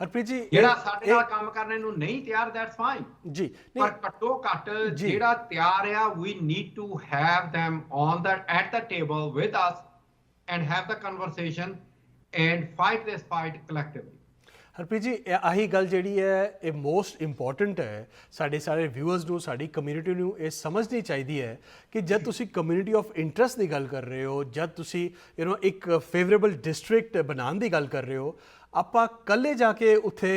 ਹਰਪ੍ਰੀਤ ਜੀ ਜਿਹੜਾ ਸਾਡੇ ਨਾਲ ਕੰਮ ਕਰਨ ਨੂੰ ਨਹੀਂ ਤਿਆਰ ਦੈਟਸ ਫਾਈਨ ਜੀ ਪਰ ਘੱਟੋ ਘੱਟ ਜਿਹੜਾ ਤਿਆਰ ਆ we need to have them on at the table with us and have the conversation and fight this fight collectively Harpreet ji ਆਹੀ ਗੱਲ ਜਿਹੜੀ ਹੈ ਇਹ ਮੋਸਟ ਇੰਪੋਰਟੈਂਟ ਹੈ ਸਾਡੇ ਸਾਰੇ ਵਿਊਅਰਸ ਨੂੰ ਸਾਡੀ ਕਮਿਊਨਿਟੀ ਨੂੰ ਇਹ ਸਮਝਣੀ ਚਾਹੀਦੀ ਹੈ ਕਿ ਜਦ ਤੁਸੀਂ ਕਮਿਊਨਿਟੀ ਆਫ ਇੰਟਰਸਟ ਦੀ ਗੱਲ ਕਰ ਰਹੇ ਹੋ ਜਦ ਤੁਸੀਂ ਇੱਕ ਫੇਵਰੇਬਲ ਡਿਸਟ੍ਰਿਕਟ ਬਣਾਉਣ ਦੀ ਗੱਲ ਕਰ ਰਹੇ ਹੋ ਆਪਾਂ ਇਕੱਲੇ ਜਾ ਕੇ ਉੱਥੇ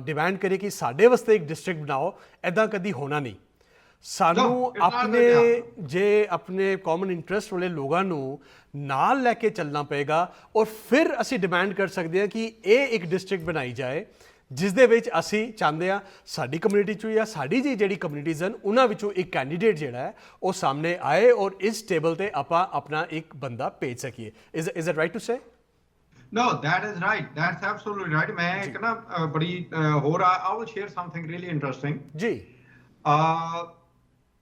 ਡਿਮਾਂਡ ਕਰੀਏ ਕਿ ਸਾਡੇ ਵਾਸਤੇ ਇੱਕ ਡਿਸਟ੍ਰਿਕਟ ਬਣਾਓ ਇੱਦਾਂ ਕਦੀ ਹੋਣਾ ਨਹੀਂ ਸਾਨੂੰ ਆਪਣੇ ਕਾਮਨ ਇੰਟਰਸਟ ਵਾਲੇ ਲੋਕਾਂ ਨੂੰ ਨਾਲ ਲੈ ਕੇ ਚੱਲਣਾ ਪਏਗਾ ਔਰ ਫਿਰ ਅਸੀਂ ਡਿਮਾਂਡ ਕਰ ਸਕਦੇ ਹਾਂ ਕਿ ਇਹ ਇੱਕ ਡਿਸਟ੍ਰਿਕਟ ਬਣਾਈ ਜਾਏ ਜਿਸ ਦੇ ਵਿੱਚ ਅਸੀਂ ਚਾਹੁੰਦੇ ਹਾਂ ਸਾਡੀ ਕਮਿਊਨਿਟੀ 'ਚੋਂ ਜਾਂ ਸਾਡੀ ਜਿਹੜੀ ਕਮਿਊਨਿਟੀਜ਼ ਹਨ ਉਹਨਾਂ ਵਿੱਚੋਂ ਇੱਕ ਕੈਂਡੀਡੇਟ ਜਿਹੜਾ ਹੈ ਉਹ ਸਾਹਮਣੇ ਆਏ ਔਰ ਇਸ ਟੇਬਲ 'ਤੇ ਆਪਾਂ ਆਪਣਾ ਇੱਕ ਬੰਦਾ ਭੇਜ ਸਕੀਏ is it right to say No, that is right. That's absolutely right. मैं एक ना बड़ी हो रहा I will share something really interesting. जी.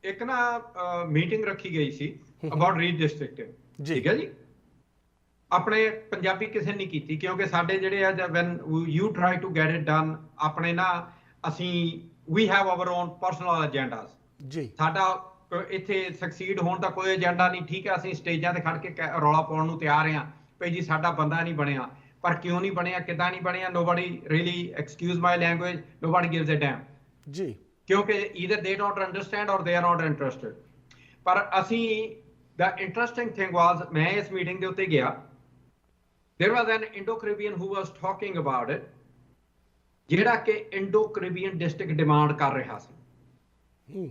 एक ना मीटिंग रखी गई सी about redistricting. ठीक है जी. ਆਪਣੇ ਪੰਜਾਬੀ ਕਿਸੇ ਨਹੀਂ ਕੀਤੀ ਕਿਉਂਕਿ ਸਾਡੇ ਜਿਹੜੇ ਆ when you try to get it done ਆਪਣੇ ਨਾ ਅਸੀਂ we have our own personal agendas. ਜੀ. ਸਾਡਾ ਇੱਥੇ ਸਕਸੀਡ ਹੋਣ ਦਾ ਕੋਈ ਏਜੰਡਾ ਨਹੀਂ ਠੀਕ ਹੈ ਅਸੀਂ ਸਟੇਜਾਂ ਤੇ ਖੜ ਕੇ ਰੌਲਾ ਪਾਉਣ ਨੂੰ ਤਿਆਰ ਹਾਂ ਭਈ ਜੀ ਸਾਡਾ ਬੰਦਾ ਨਹੀਂ ਬਣਿਆ ਪਰ ਕਿਉਂ ਨਹੀਂ ਬਣਿਆ ਕਿੱਦਾਂ ਨਹੀਂ ਬਣਿਆ nobody really excuse my language nobody gives a damn ਜੀ ਕਿਉਂਕਿ either they don't understand or they are not interested ਪਰ ਅਸੀਂ the interesting thing was ਮੈਂ ਇਸ ਮੀਟਿੰਗ ਦੇ ਉੱਤੇ ਗਿਆ there was an Indo-Caribbean who was talking about it ਜਿਹੜਾ ਕਿ Indo-Caribbean district demand ਕਰ ਰਿਹਾ ਸੀ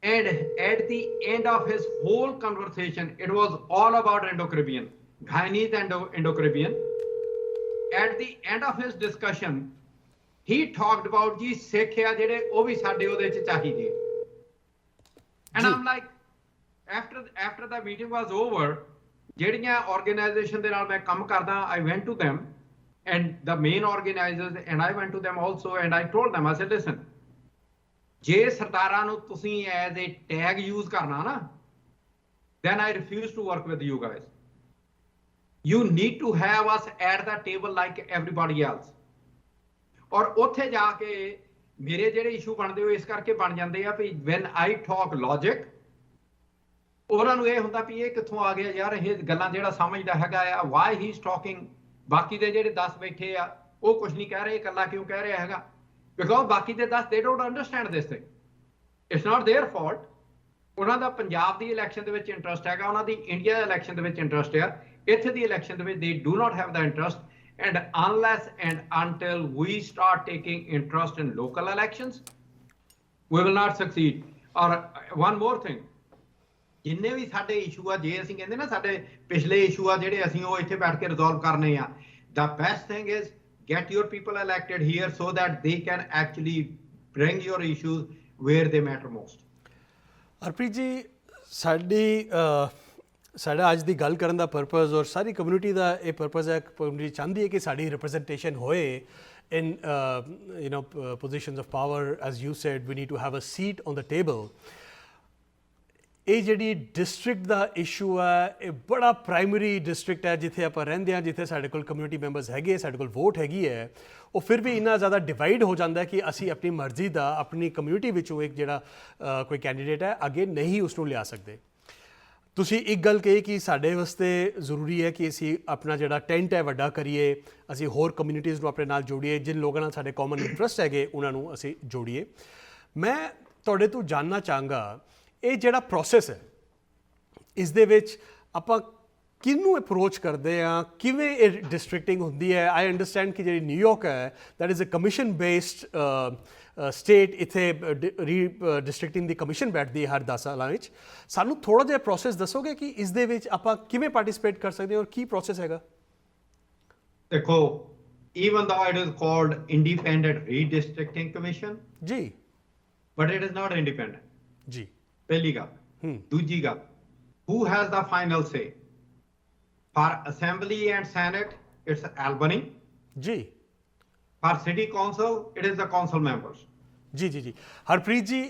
and at the end of his whole conversation it was all about Indo-Caribbean Guyanese and Indo-Caribbean. At the end of his discussion, he talked about ji Sikh ਆ ਜਿਹੜੇ ਉਹ ਵੀ ਸਾਡੇ ਉਹਦੇ ਚ ਚਾਹੀਦੇ and I'm like after the meeting was over ਜਿਹੜੀਆਂ organization ਦੇ ਨਾਲ ਮੈਂ ਕੰਮ ਕਰਦਾ I went to them and the main organizers and I went to them also and I told them I said listen ਜੇ ਸਰਦਾਰਾਂ ਨੂੰ ਤੁਸੀਂ as a tag use ਕਰਨਾ ਨਾ then I refuse to work with you guys you need to have us at the table like everybody else ਔਰ ਉੱਥੇ ਜਾ ਕੇ ਮੇਰੇ ਜਿਹੜੇ ਇਸ਼ੂ ਬਣਦੇ ਹੋ ਇਸ ਕਰਕੇ ਬਣ ਜਾਂਦੇ ਆ ਵੀ when I talk logic ਉਹਨਾਂ ਨੂੰ ਇਹ ਹੁੰਦਾ ਵੀ ਇਹ ਕਿੱਥੋਂ ਆ ਗਿਆ ਯਾਰ ਇਹ ਗੱਲਾਂ ਜਿਹੜਾ ਸਮਝਦਾ ਹੈਗਾ ਆ why he's talking ਬਾਕੀ ਦੇ ਜਿਹੜੇ 10 ਬੈਠੇ ਆ ਉਹ ਕੁਝ ਨਹੀਂ ਕਹਿ ਰਹੇ ਇਕੱਲਾ ਕਿਉਂ ਕਹਿ ਰਿਹਾ ਹੈਗਾ because ਬਾਕੀ ਦੇ 10 they don't understand this thing it's not their fault ਉਹਨਾਂ ਦਾ ਪੰਜਾਬ ਦੀ ਇਲੈਕਸ਼ਨ ਦੇ ਵਿੱਚ ਇੰਟਰਸਟ ਹੈਗਾ ਉਹਨਾਂ ਦੀ ਇੰਡੀਆ ਦੇ ਇਲੈਕਸ਼ਨ ਦੇ ਵਿੱਚ ਇੰਟਰਸਟ ਹੈ ਇੱਥੇ ਦੀ ਇਲੈਕਸ਼ਨ ਦੇ ਵਿੱਚ they do not have the interest and unless and until we start taking interest in local elections we will not succeed or one more thing ਜਿੰਨੇ ਵੀ ਸਾਡੇ ਇਸ਼ੂ ਆ ਜੇ ਅਸੀਂ ਕਹਿੰਦੇ ਨਾ ਸਾਡੇ ਪਿਛਲੇ ਇਸ਼ੂ ਆ ਜਿਹੜੇ ਅਸੀਂ ਉਹ ਇੱਥੇ ਬੈਠ ਕੇ ਰਿਜ਼ੋਲਵ ਕਰਨੇ ਆ the best thing is get your people elected here so that they can actually bring your issues where they matter most Harpreet ji ਸਾਡਾ ਅੱਜ ਦੀ ਗੱਲ ਕਰਨ ਦਾ ਪਰਪਸ ਔਰ ਸਾਰੀ ਕਮਿਊਨਿਟੀ ਦਾ ਇਹ ਪਰਪਸ ਹੈ ਕਮਿਊਨਿਟੀ ਚਾਹੁੰਦੀ ਹੈ ਕਿ ਸਾਡੀ ਰਿਪਰੈਜ਼ੈਂਟੇਸ਼ਨ ਹੋਏ in positions of power as you said we need to have a seat on the table ਇਹ ਜਿਹੜੀ ਡਿਸਟ੍ਰਿਕਟ ਦਾ ਇਸ਼ੂ ਹੈ ਇਹ ਬੜਾ ਪ੍ਰਾਇਮਰੀ ਡਿਸਟ੍ਰਿਕਟ ਹੈ ਜਿੱਥੇ ਆਪਾਂ ਰਹਿੰਦੇ ਹਾਂ ਜਿੱਥੇ ਸਾਡੇ ਕੋਲ ਕਮਿਊਨਿਟੀ ਮੈਂਬਰਸ ਹੈਗੇ ਸਾਡੇ ਕੋਲ ਵੋਟ ਹੈਗੀ ਹੈ ਉਹ ਫਿਰ ਵੀ ਇੰਨਾ ਜ਼ਿਆਦਾ ਡਿਵਾਈਡ ਹੋ ਜਾਂਦਾ ਕਿ ਅਸੀਂ ਆਪਣੀ ਮਰਜ਼ੀ ਦਾ ਆਪਣੀ ਕਮਿਊਨਿਟੀ ਵਿੱਚੋਂ ਇੱਕ ਜਿਹੜਾ ਕੋਈ ਕੈਂਡੀਡੇਟ ਹੈ ਅੱਗੇ ਨਹੀਂ ਉਸ ਨੂੰ ਲਿਆ ਸਕਦੇ ਤੁਸੀਂ ਇੱਕ ਗੱਲ ਕਹੀ ਕਿ ਸਾਡੇ ਵਾਸਤੇ ਜ਼ਰੂਰੀ ਹੈ ਕਿ ਅਸੀਂ ਆਪਣਾ ਜਿਹੜਾ ਟੈਂਟ ਹੈ ਵੱਡਾ ਕਰੀਏ ਅਸੀਂ ਹੋਰ ਕਮਿਊਨਿਟੀਜ਼ ਨੂੰ ਆਪਣੇ ਨਾਲ ਜੋੜੀਏ ਜਿਨ ਲੋਕਾਂ ਨਾਲ ਸਾਡੇ ਕਾਮਨ ਇੰਟਰਸਟ ਹੈਗੇ ਉਹਨਾਂ ਨੂੰ ਅਸੀਂ ਜੋੜੀਏ ਮੈਂ ਤੁਹਾਡੇ ਤੋਂ ਜਾਣਨਾ ਚਾਹਾਂਗਾ ਇਹ ਜਿਹੜਾ ਪ੍ਰੋਸੈਸ ਹੈ ਇਸ ਦੇ ਵਿੱਚ ਆਪਾਂ ਕਿਹਨੂੰ ਅਪਰੋਚ ਕਰਦੇ ਆ, ਕਿਵੇਂ ਇਹ ਡਿਸਟ੍ਰਿਕਟਿੰਗ ਹੁੰਦੀ ਹੈ? ਆਈ ਅੰਡਰਸਟੈਂਡ ਕਿ ਜਿਹੜੀ ਨਿਊਯਾਰਕ ਹੈ that is a commission based state, ਇੱਥੇ ਡਿਸਟ੍ਰਿਕਟਿੰਗ ਦੀ ਕਮਿਸ਼ਨ ਬੈਠਦੀ ਹੈ ਹਰ 10 ਸਾਲਾਂ ਵਿੱਚ। ਸਾਨੂੰ ਥੋੜ੍ਹਾ ਜਿਹਾ ਪ੍ਰੋਸੈਸ ਦੱਸੋਗੇ ਕਿ ਇਸ ਦੇ ਵਿੱਚ ਆਪਾਂ ਕਿਵੇਂ ਪਾਰਟਿਸਿਪੇਟ ਕਰ ਸਕਦੇ ਹਾਂ ਔਰ ਕੀ ਪ੍ਰੋਸੈਸ ਹੈਗਾ? ਦੇਖੋ, even though it is called Independent Redistricting Commission, ਜੀ, but it is not independent. ਜੀ, ਪਹਿਲੀ ਗੱਲ। ਦੂਜੀ ਗੱਲ, who has the final say? For Assembly and Senate, it's Albany. ਜੀ, For City Council, it is the council members. ਜੀ, ਜੀ, ਜੀ। ਹਰਪ੍ਰੀਤ ਜੀ,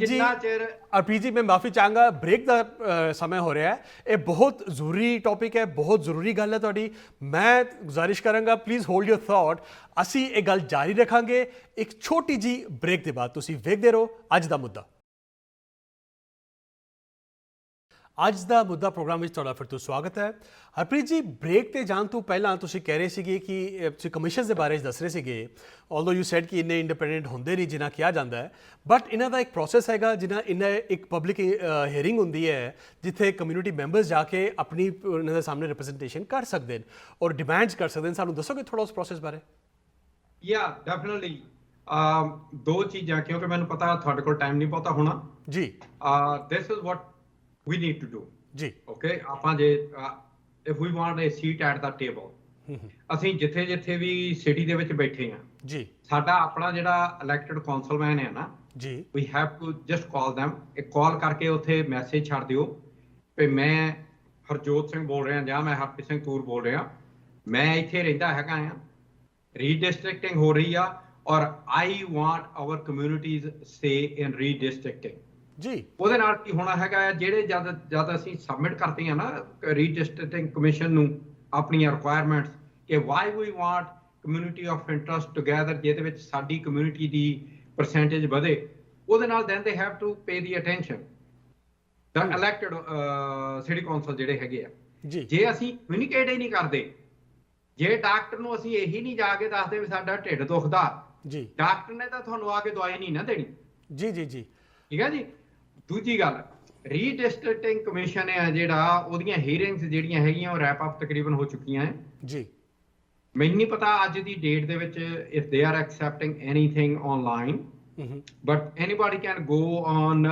ਜਿੰਨਾ ਚਿਰ ਹਰਪ੍ਰੀਤ ਜੀ, ਮੈਂ ਮਾਫੀ ਚਾਹਾਂਗਾ, ਬ੍ਰੇਕ ਦਾ ਸਮਾਂ ਹੋ ਰਿਹਾ ਹੈ। ਇਹ ਬਹੁਤ ਜ਼ਰੂਰੀ ਟੌਪਿਕ ਹੈ, ਬਹੁਤ ਜ਼ਰੂਰੀ ਗੱਲ ਹੈ ਤੁਹਾਡੀ। ਮੈਂ ਗੁਜ਼ਾਰਿਸ਼ ਕਰਾਂਗਾ ਪਲੀਜ਼ ਹੋਲਡ ਯੋਰ ਥਾਟ। ਅਸੀਂ ਇਹ ਗੱਲ ਜਾਰੀ ਰੱਖਾਂਗੇ ਇੱਕ ਛੋਟੀ ਜੀ ਬ੍ਰੇਕ ਦੇ ਬਾਅਦ। ਤੁਸੀਂ ਵੇਖਦੇ ਰਹੋ ਅੱਜ ਦਾ ਮੁੱਦਾ। ਅੱਜ ਦਾ ਮੁੱਦਾ ਪ੍ਰੋਗਰਾਮ ਵਿੱਚ ਤੁਹਾਡਾ ਫਿਰ ਤੋਂ ਸਵਾਗਤ ਹੈ। ਹਰਪ੍ਰੀਤ ਜੀ, ਬ੍ਰੇਕ ਤੇ ਜਾਣ ਤੋਂ ਪਹਿਲਾਂ ਤੁਸੀਂ ਕਹਿ ਰਹੇ ਸੀਗੇ ਕਿ ਤੁਸੀਂ ਕਮਿਸ਼ਨਸ ਦੇ ਬਾਰੇ ਦੱਸ ਰਹੇ ਸੀਗੇ, ਆਲਦੋ ਯੂ ਸੈਡ ਕਿ ਇੰਨੇ ਇੰਡੀਪੈਂਡੈਂਟ ਹੁੰਦੇ ਨਹੀਂ ਜਿੰਨਾ ਕਿਹਾ ਜਾਂਦਾ ਹੈ, ਬਟ ਇਹਨਾਂ ਦਾ ਇੱਕ ਪ੍ਰੋਸੈਸ ਹੈਗਾ ਜਿੰਨਾ ਇੱਕ ਪਬਲਿਕ ਹੀਅਰਿੰਗ ਹੁੰਦੀ ਹੈ ਜਿੱਥੇ ਕਮਿਊਨਿਟੀ ਮੈਂਬਰਸ ਜਾ ਕੇ ਆਪਣੀ ਉਹਨਾਂ ਦੇ ਸਾਹਮਣੇ ਰਿਪਰੈਜ਼ੈਂਟੇਸ਼ਨ ਕਰ ਸਕਦੇ ਨੇ ਔਰ ਡਿਮਾਂਡਸ ਕਰ ਸਕਦੇ ਨੇ। ਸਾਨੂੰ ਦੱਸੋਗੇ ਥੋੜਾ ਉਸ ਪ੍ਰੋਸੈਸ ਬਾਰੇ? ਯਾ ਡੈਫੀਨਿਟਲੀ। ਦੋ ਚੀਜ਼ਾਂ, ਕਿਉਂਕਿ ਮੈਨੂੰ ਪਤਾ ਤੁਹਾਡੇ ਕੋਲ ਟਾਈਮ ਨਹੀਂ ਬਹੁਤਾ ਹੋਣਾ ਜੀ। This is what we need to do ਜੀ। ਓਕੇ, ਆਪਾਂ ਜੇ if we want a seat at the table, ਅਸੀਂ ਜਿੱਥੇ ਵੀ ਸਿਟੀ ਦੇ ਵਿੱਚ ਬੈਠੇ ਆ ਜੀ, ਸਾਡਾ ਆਪਣਾ ਜਿਹੜਾ ਇਲੈਕਟਡ ਕਾਉਂਸਲਮੈਨ ਹੈ ਨਾ ਜੀ, we have to just call them, ਇੱਕ ਕਾਲ ਕਰਕੇ ਉੱਥੇ ਮੈਸੇਜ ਛੱਡ ਦਿਓ ਕਿ ਮੈਂ ਹਰਜੋਤ ਸਿੰਘ ਬੋਲ ਰਿਹਾ ਜਾਂ ਮੈਂ ਹਰਪ੍ਰੀਤ ਸਿੰਘ ਤੂਰ ਬੋਲ ਰਿਹਾ, ਮੈਂ ਇੱਥੇ ਰਹਿੰਦਾ ਹੈਗਾ ਆ, ਰੀਡਿਸਟ੍ਰਿਕਟਿੰਗ ਹੋ ਰਹੀ ਆ ਔਰ I want our communities say in redistricting ਜੀ। ਉਹਦੇ ਨਾਲ ਕੀ ਹੋਣਾ ਹੈਗਾ, ਜਿਹੜੇ ਜਦ ਅਸੀਂ ਸਬਮਿਟ ਕਰਦੇ ਆ ਨਾ ਰੀਡਿਸਟ੍ਰਿਕਟਿੰਗ ਕਮਿਸ਼ਨ ਨੂੰ ਆਪਣੀਆਂ ਰਿਕੁਆਇਰਮੈਂਟਸ ਕਿ why we want community of interest together, ਜਿਹਦੇ ਵਿੱਚ ਸਾਡੀ ਕਮਿਊਨਿਟੀ ਦੀ ਪਰਸੈਂਟੇਜ ਵਧੇ, ਉਹਦੇ ਨਾਲ then they have to pay the attention the elected city council ਜਿਹੜੇ ਹੈਗੇ ਆ ਜੀ। ਜੇ ਅਸੀਂ ਕਮਿਊਨੀਕੇਟ ਹੀ ਨਹੀਂ ਕਰਦੇ, ਜੇ ਡਾਕਟਰ ਨੂੰ ਅਸੀਂ ਇਹੀ ਨਹੀਂ ਜਾ ਕੇ ਦੱਸਦੇ ਵੀ ਸਾਡਾ ਢਿੱਡ ਦੁਖਦਾ ਜੀ, ਡਾਕਟਰ ਨੇ ਤਾਂ ਤੁਹਾਨੂੰ ਆ ਕੇ ਦਵਾਈ ਨਹੀਂ ਨਾ ਦੇਣੀ ਜੀ। ਜੀ, ਜੀ, ਠੀਕ ਹੈ ਜੀ। ਦੂਜੀ ਗੱਲ, ਰੀਡਿਸਟ੍ਰਿਕਟਿੰਗ ਕਮਿਸ਼ਨ ਹੈ ਜਿਹੜਾ, ਉਹਦੀਆਂ ਹੀਅਰਿੰਗਸ ਜਿਹੜੀਆਂ ਹੈਗੀਆਂ ਉਹ ਰੈਪ ਅਪ ਤਕਰੀਬਨ ਹੋ ਚੁੱਕੀਆਂ ਹੈ ਜੀ। ਮੈਨੂੰ ਨਹੀਂ ਪਤਾ ਅੱਜ ਦੀ ਡੇਟ ਦੇ ਵਿੱਚ if they are accepting anything online, but anybody can go on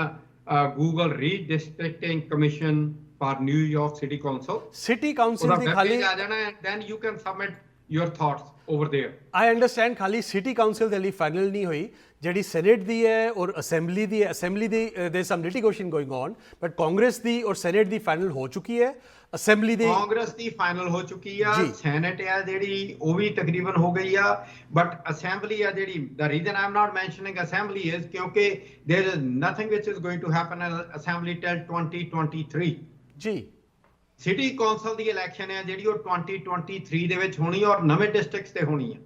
Google Redistricting Commission for New York City Council. City Council ਦੀ ਖਾਲੀ ਆ ਜਾਣਾ, then you can submit your thoughts over there. I understand ਖਾਲੀ city council ਦੇ ਲਈ final ਨਹੀਂ ਹੋਈ, ਜਿਹੜੀ senate ਦੀ ਹੈ ਔਰ ਅਸੈਂਬਲੀ ਦੀ ਹੈ। ਅਸੈਂਬਲੀ ਦੀ there some litigation going on, but Congress ਦੀ ਔਰ ਸੈਨੇਟ ਦੀ ਫਾਈਨਲ ਹੋ ਚੁੱਕੀ ਹੈ। ਅਸੈਂਬਲੀ ਦੀ, ਕਾਂਗਰਸ ਦੀ ਫਾਈਨਲ ਹੋ ਚੁੱਕੀ ਆ, ਸੈਨੇਟ ਆ ਜਿਹੜੀ ਉਹ ਵੀ ਤਕਰੀਬਨ ਹੋ ਗਈ ਆ, ਬਟ ਅਸੈਂਬਲੀ ਆ ਜਿਹੜੀ, the reason I am not mentioning assembly is ਕਿਉਂਕਿ there is nothing which is going to happen in assembly till 2023 ਜੀ। ਸਿਟੀ ਕੌਂਸਲ ਦੀ ਇਲੈਕਸ਼ਨ ਹੈ ਜਿਹੜੀ ਉਹ 2023 ਦੇ ਵਿੱਚ ਹੋਣੀ ਔਰ ਨਵੇਂ ਡਿਸਟ੍ਰਿਕਟਸ ਤੇ ਹੋਣੀ ਹੈ।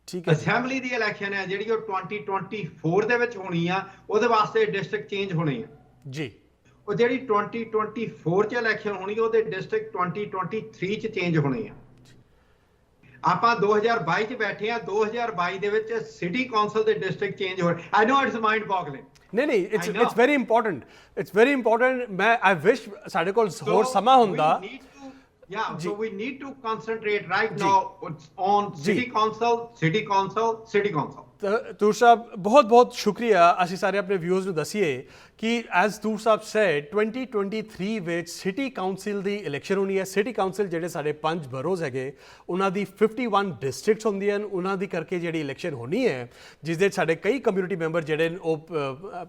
ਠੀਕ ਹੈ। ਅਸੈਂਬਲੀ ਦੀ ਇਲੈਕਸ਼ਨ ਹੈ ਜਿਹੜੀ ਉਹ 2024 ਦੇ ਵਿੱਚ ਹੋਣੀ ਆ, ਉਹਦੇ ਵਾਸਤੇ ਡਿਸਟ੍ਰਿਕਟ ਚੇਂਜ ਹੋਣੇ ਆ ਜੀ। ਉਹ ਜਿਹੜੀ 2024 ਚ ਇਲੈਕਸ਼ਨ ਹੋਣੀ ਉਹਦੇ ਡਿਸਟ੍ਰਿਕਟ 2023 ਚ ਚੇਂਜ ਹੋਣੇ ਆ। ਆਪਾਂ 2022 ਚ ਬੈਠੇ ਆ, 2022 ਦੇ ਵਿੱਚ ਸਿਟੀ ਕੌਂਸਲ ਦੇ ਡਿਸਟ੍ਰਿਕਟ ਚੇਂਜ ਹੋ ਰਹੇ। ਆਈ ਨੋ ਇਟਸ ਮਾਈਂਡ ਬੋਗਲਿੰਗ। ਨਹੀਂ, it's very important, it's very important. ਮੈਂ ਆਈ ਵਿਸ਼ ਸਾਡੇ ਕੋਲ ਹੋਰ ਸਮਾਂ ਹੁੰਦਾ। Yeah, so we need to concentrate right now on city council, city council, city council. ਤੂਰ ਸਾਹਿਬ, ਬਹੁਤ ਬਹੁਤ ਸ਼ੁਕਰੀਆ। ਅਸੀਂ ਸਾਰੇ ਆਪਣੇ ਵਿਊਅਰਸ ਨੂੰ ਦੱਸੀਏ ਕਿ ਐਜ਼ ਤੂਰ ਸਾਹਿਬ ਸੈਡ 2023 ਵਿੱਚ ਸਿਟੀ ਕਾਉਂਸਲ ਦੀ ਇਲੈਕਸ਼ਨ ਹੋਣੀ ਹੈ। ਸਿਟੀ ਕਾਉਂਸਲ ਜਿਹੜੇ ਸਾਡੇ 5 ਬਰੋਜ਼ ਹੈਗੇ ਉਹਨਾਂ ਦੀ 51 ਡਿਸਟ੍ਰਿਕਟਸ ਹੁੰਦੀਆਂ ਹਨ, ਉਹਨਾਂ ਦੀ ਕਰਕੇ ਜਿਹੜੀ ਇਲੈਕਸ਼ਨ ਹੋਣੀ ਹੈ, ਜਿਸ ਦੇ ਸਾਡੇ ਕਈ ਕਮਿਊਨਿਟੀ ਮੈਂਬਰ ਜਿਹੜੇ ਨੇ ਉਹ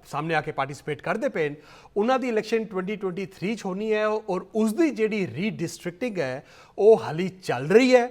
ਸਾਹਮਣੇ ਆ ਕੇ ਪਾਰਟਿਸਿਪੇਟ ਕਰਦੇ ਪਏ ਨੇ, ਉਹਨਾਂ ਦੀ ਇਲੈਕਸ਼ਨ 2023 ਚ ਹੋਣੀ ਹੈ ਔਰ ਉਸ ਦੀ ਜਿਹੜੀ ਰੀਡਿਸਟ੍ਰਿਕਟਿੰਗ ਹੈ ਉਹ ਹਾਲੀ ਚੱਲ ਰਹੀ ਹੈ।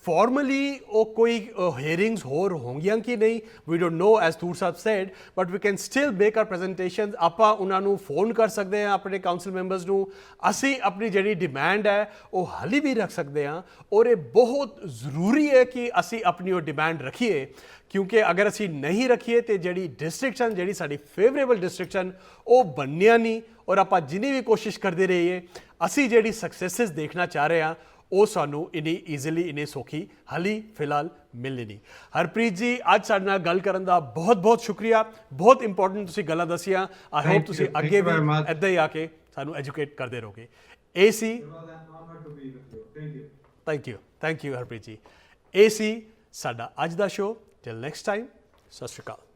ਫਾਰਮਲੀ ਉਹ ਕੋਈ ਹੀਅਰਿੰਗਸ ਹੋਰ ਹੋਣਗੀਆਂ ਕਿ ਨਹੀਂ, we don't know as Toor Sahib said, but we can still make our presentation. ਆਪਾਂ ਉਹਨਾਂ ਨੂੰ ਫੋਨ ਕਰ ਸਕਦੇ ਹਾਂ, ਆਪਣੇ ਕਾਉਂਸਲ ਮੈਂਬਰਸ ਨੂੰ। ਅਸੀਂ ਆਪਣੀ ਜਿਹੜੀ ਡਿਮਾਂਡ ਹੈ ਉਹ ਹਾਲੀ ਵੀ ਰੱਖ ਸਕਦੇ ਹਾਂ ਔਰ ਇਹ ਬਹੁਤ ਜ਼ਰੂਰੀ ਹੈ ਕਿ ਅਸੀਂ ਆਪਣੀ ਉਹ ਡਿਮਾਂਡ ਰੱਖੀਏ, ਕਿਉਂਕਿ ਅਗਰ ਅਸੀਂ ਨਹੀਂ ਰੱਖੀਏ ਤਾਂ ਜਿਹੜੀ ਡਿਸਟ੍ਰਿਕਟਸ ਹਨ, ਜਿਹੜੀ ਸਾਡੀ ਫੇਵਰੇਬਲ ਡਿਸਟ੍ਰਿਕਟਸ ਹਨ, ਉਹ ਬਣਨੀਆਂ ਨਹੀਂ। ਔਰ ਆਪਾਂ ਜਿੰਨੀ ਵੀ ਕੋਸ਼ਿਸ਼ ਕਰਦੇ ਰਹੀਏ, ਅਸੀਂ ਜਿਹੜੀ ਸਕਸੈਸਿਸ ਦੇਖਣਾ ਚਾਹ ਰਹੇ ਹਾਂ ਉਹ ਸਾਨੂੰ ਇੰਨੀ ਈਜ਼ੀਲੀ, ਇੰਨੀ ਸੌਖੀ ਹਾਲੀ ਫਿਲਹਾਲ ਮਿਲਣੀ ਨਹੀਂ। ਹਰਪ੍ਰੀਤ ਜੀ, ਅੱਜ ਸਾਡੇ ਨਾਲ ਗੱਲ ਕਰਨ ਦਾ ਬਹੁਤ ਬਹੁਤ ਸ਼ੁਕਰੀਆ। ਬਹੁਤ ਇੰਪੋਰਟੈਂਟ ਤੁਸੀਂ ਗੱਲਾਂ ਦੱਸੀਆਂ। ਆਈ ਹੋਪ ਤੁਸੀਂ ਅੱਗੇ ਵੀ ਇੱਦਾਂ ਹੀ ਆ ਕੇ ਸਾਨੂੰ ਐਜੂਕੇਟ ਕਰਦੇ ਰਹੋਗੇ। ਇਹ ਸੀ It was an honor to be with you. Thank you. Thank you Harpreet ji. ਇਹ ਸੀ ਸਾਡਾ ਅੱਜ ਦਾ ਸ਼ੋਅ। ਟਿਲ ਨੈਕਸਟ ਟਾਈਮ, ਸਤਿ ਸ਼੍ਰੀ ਅਕਾਲ।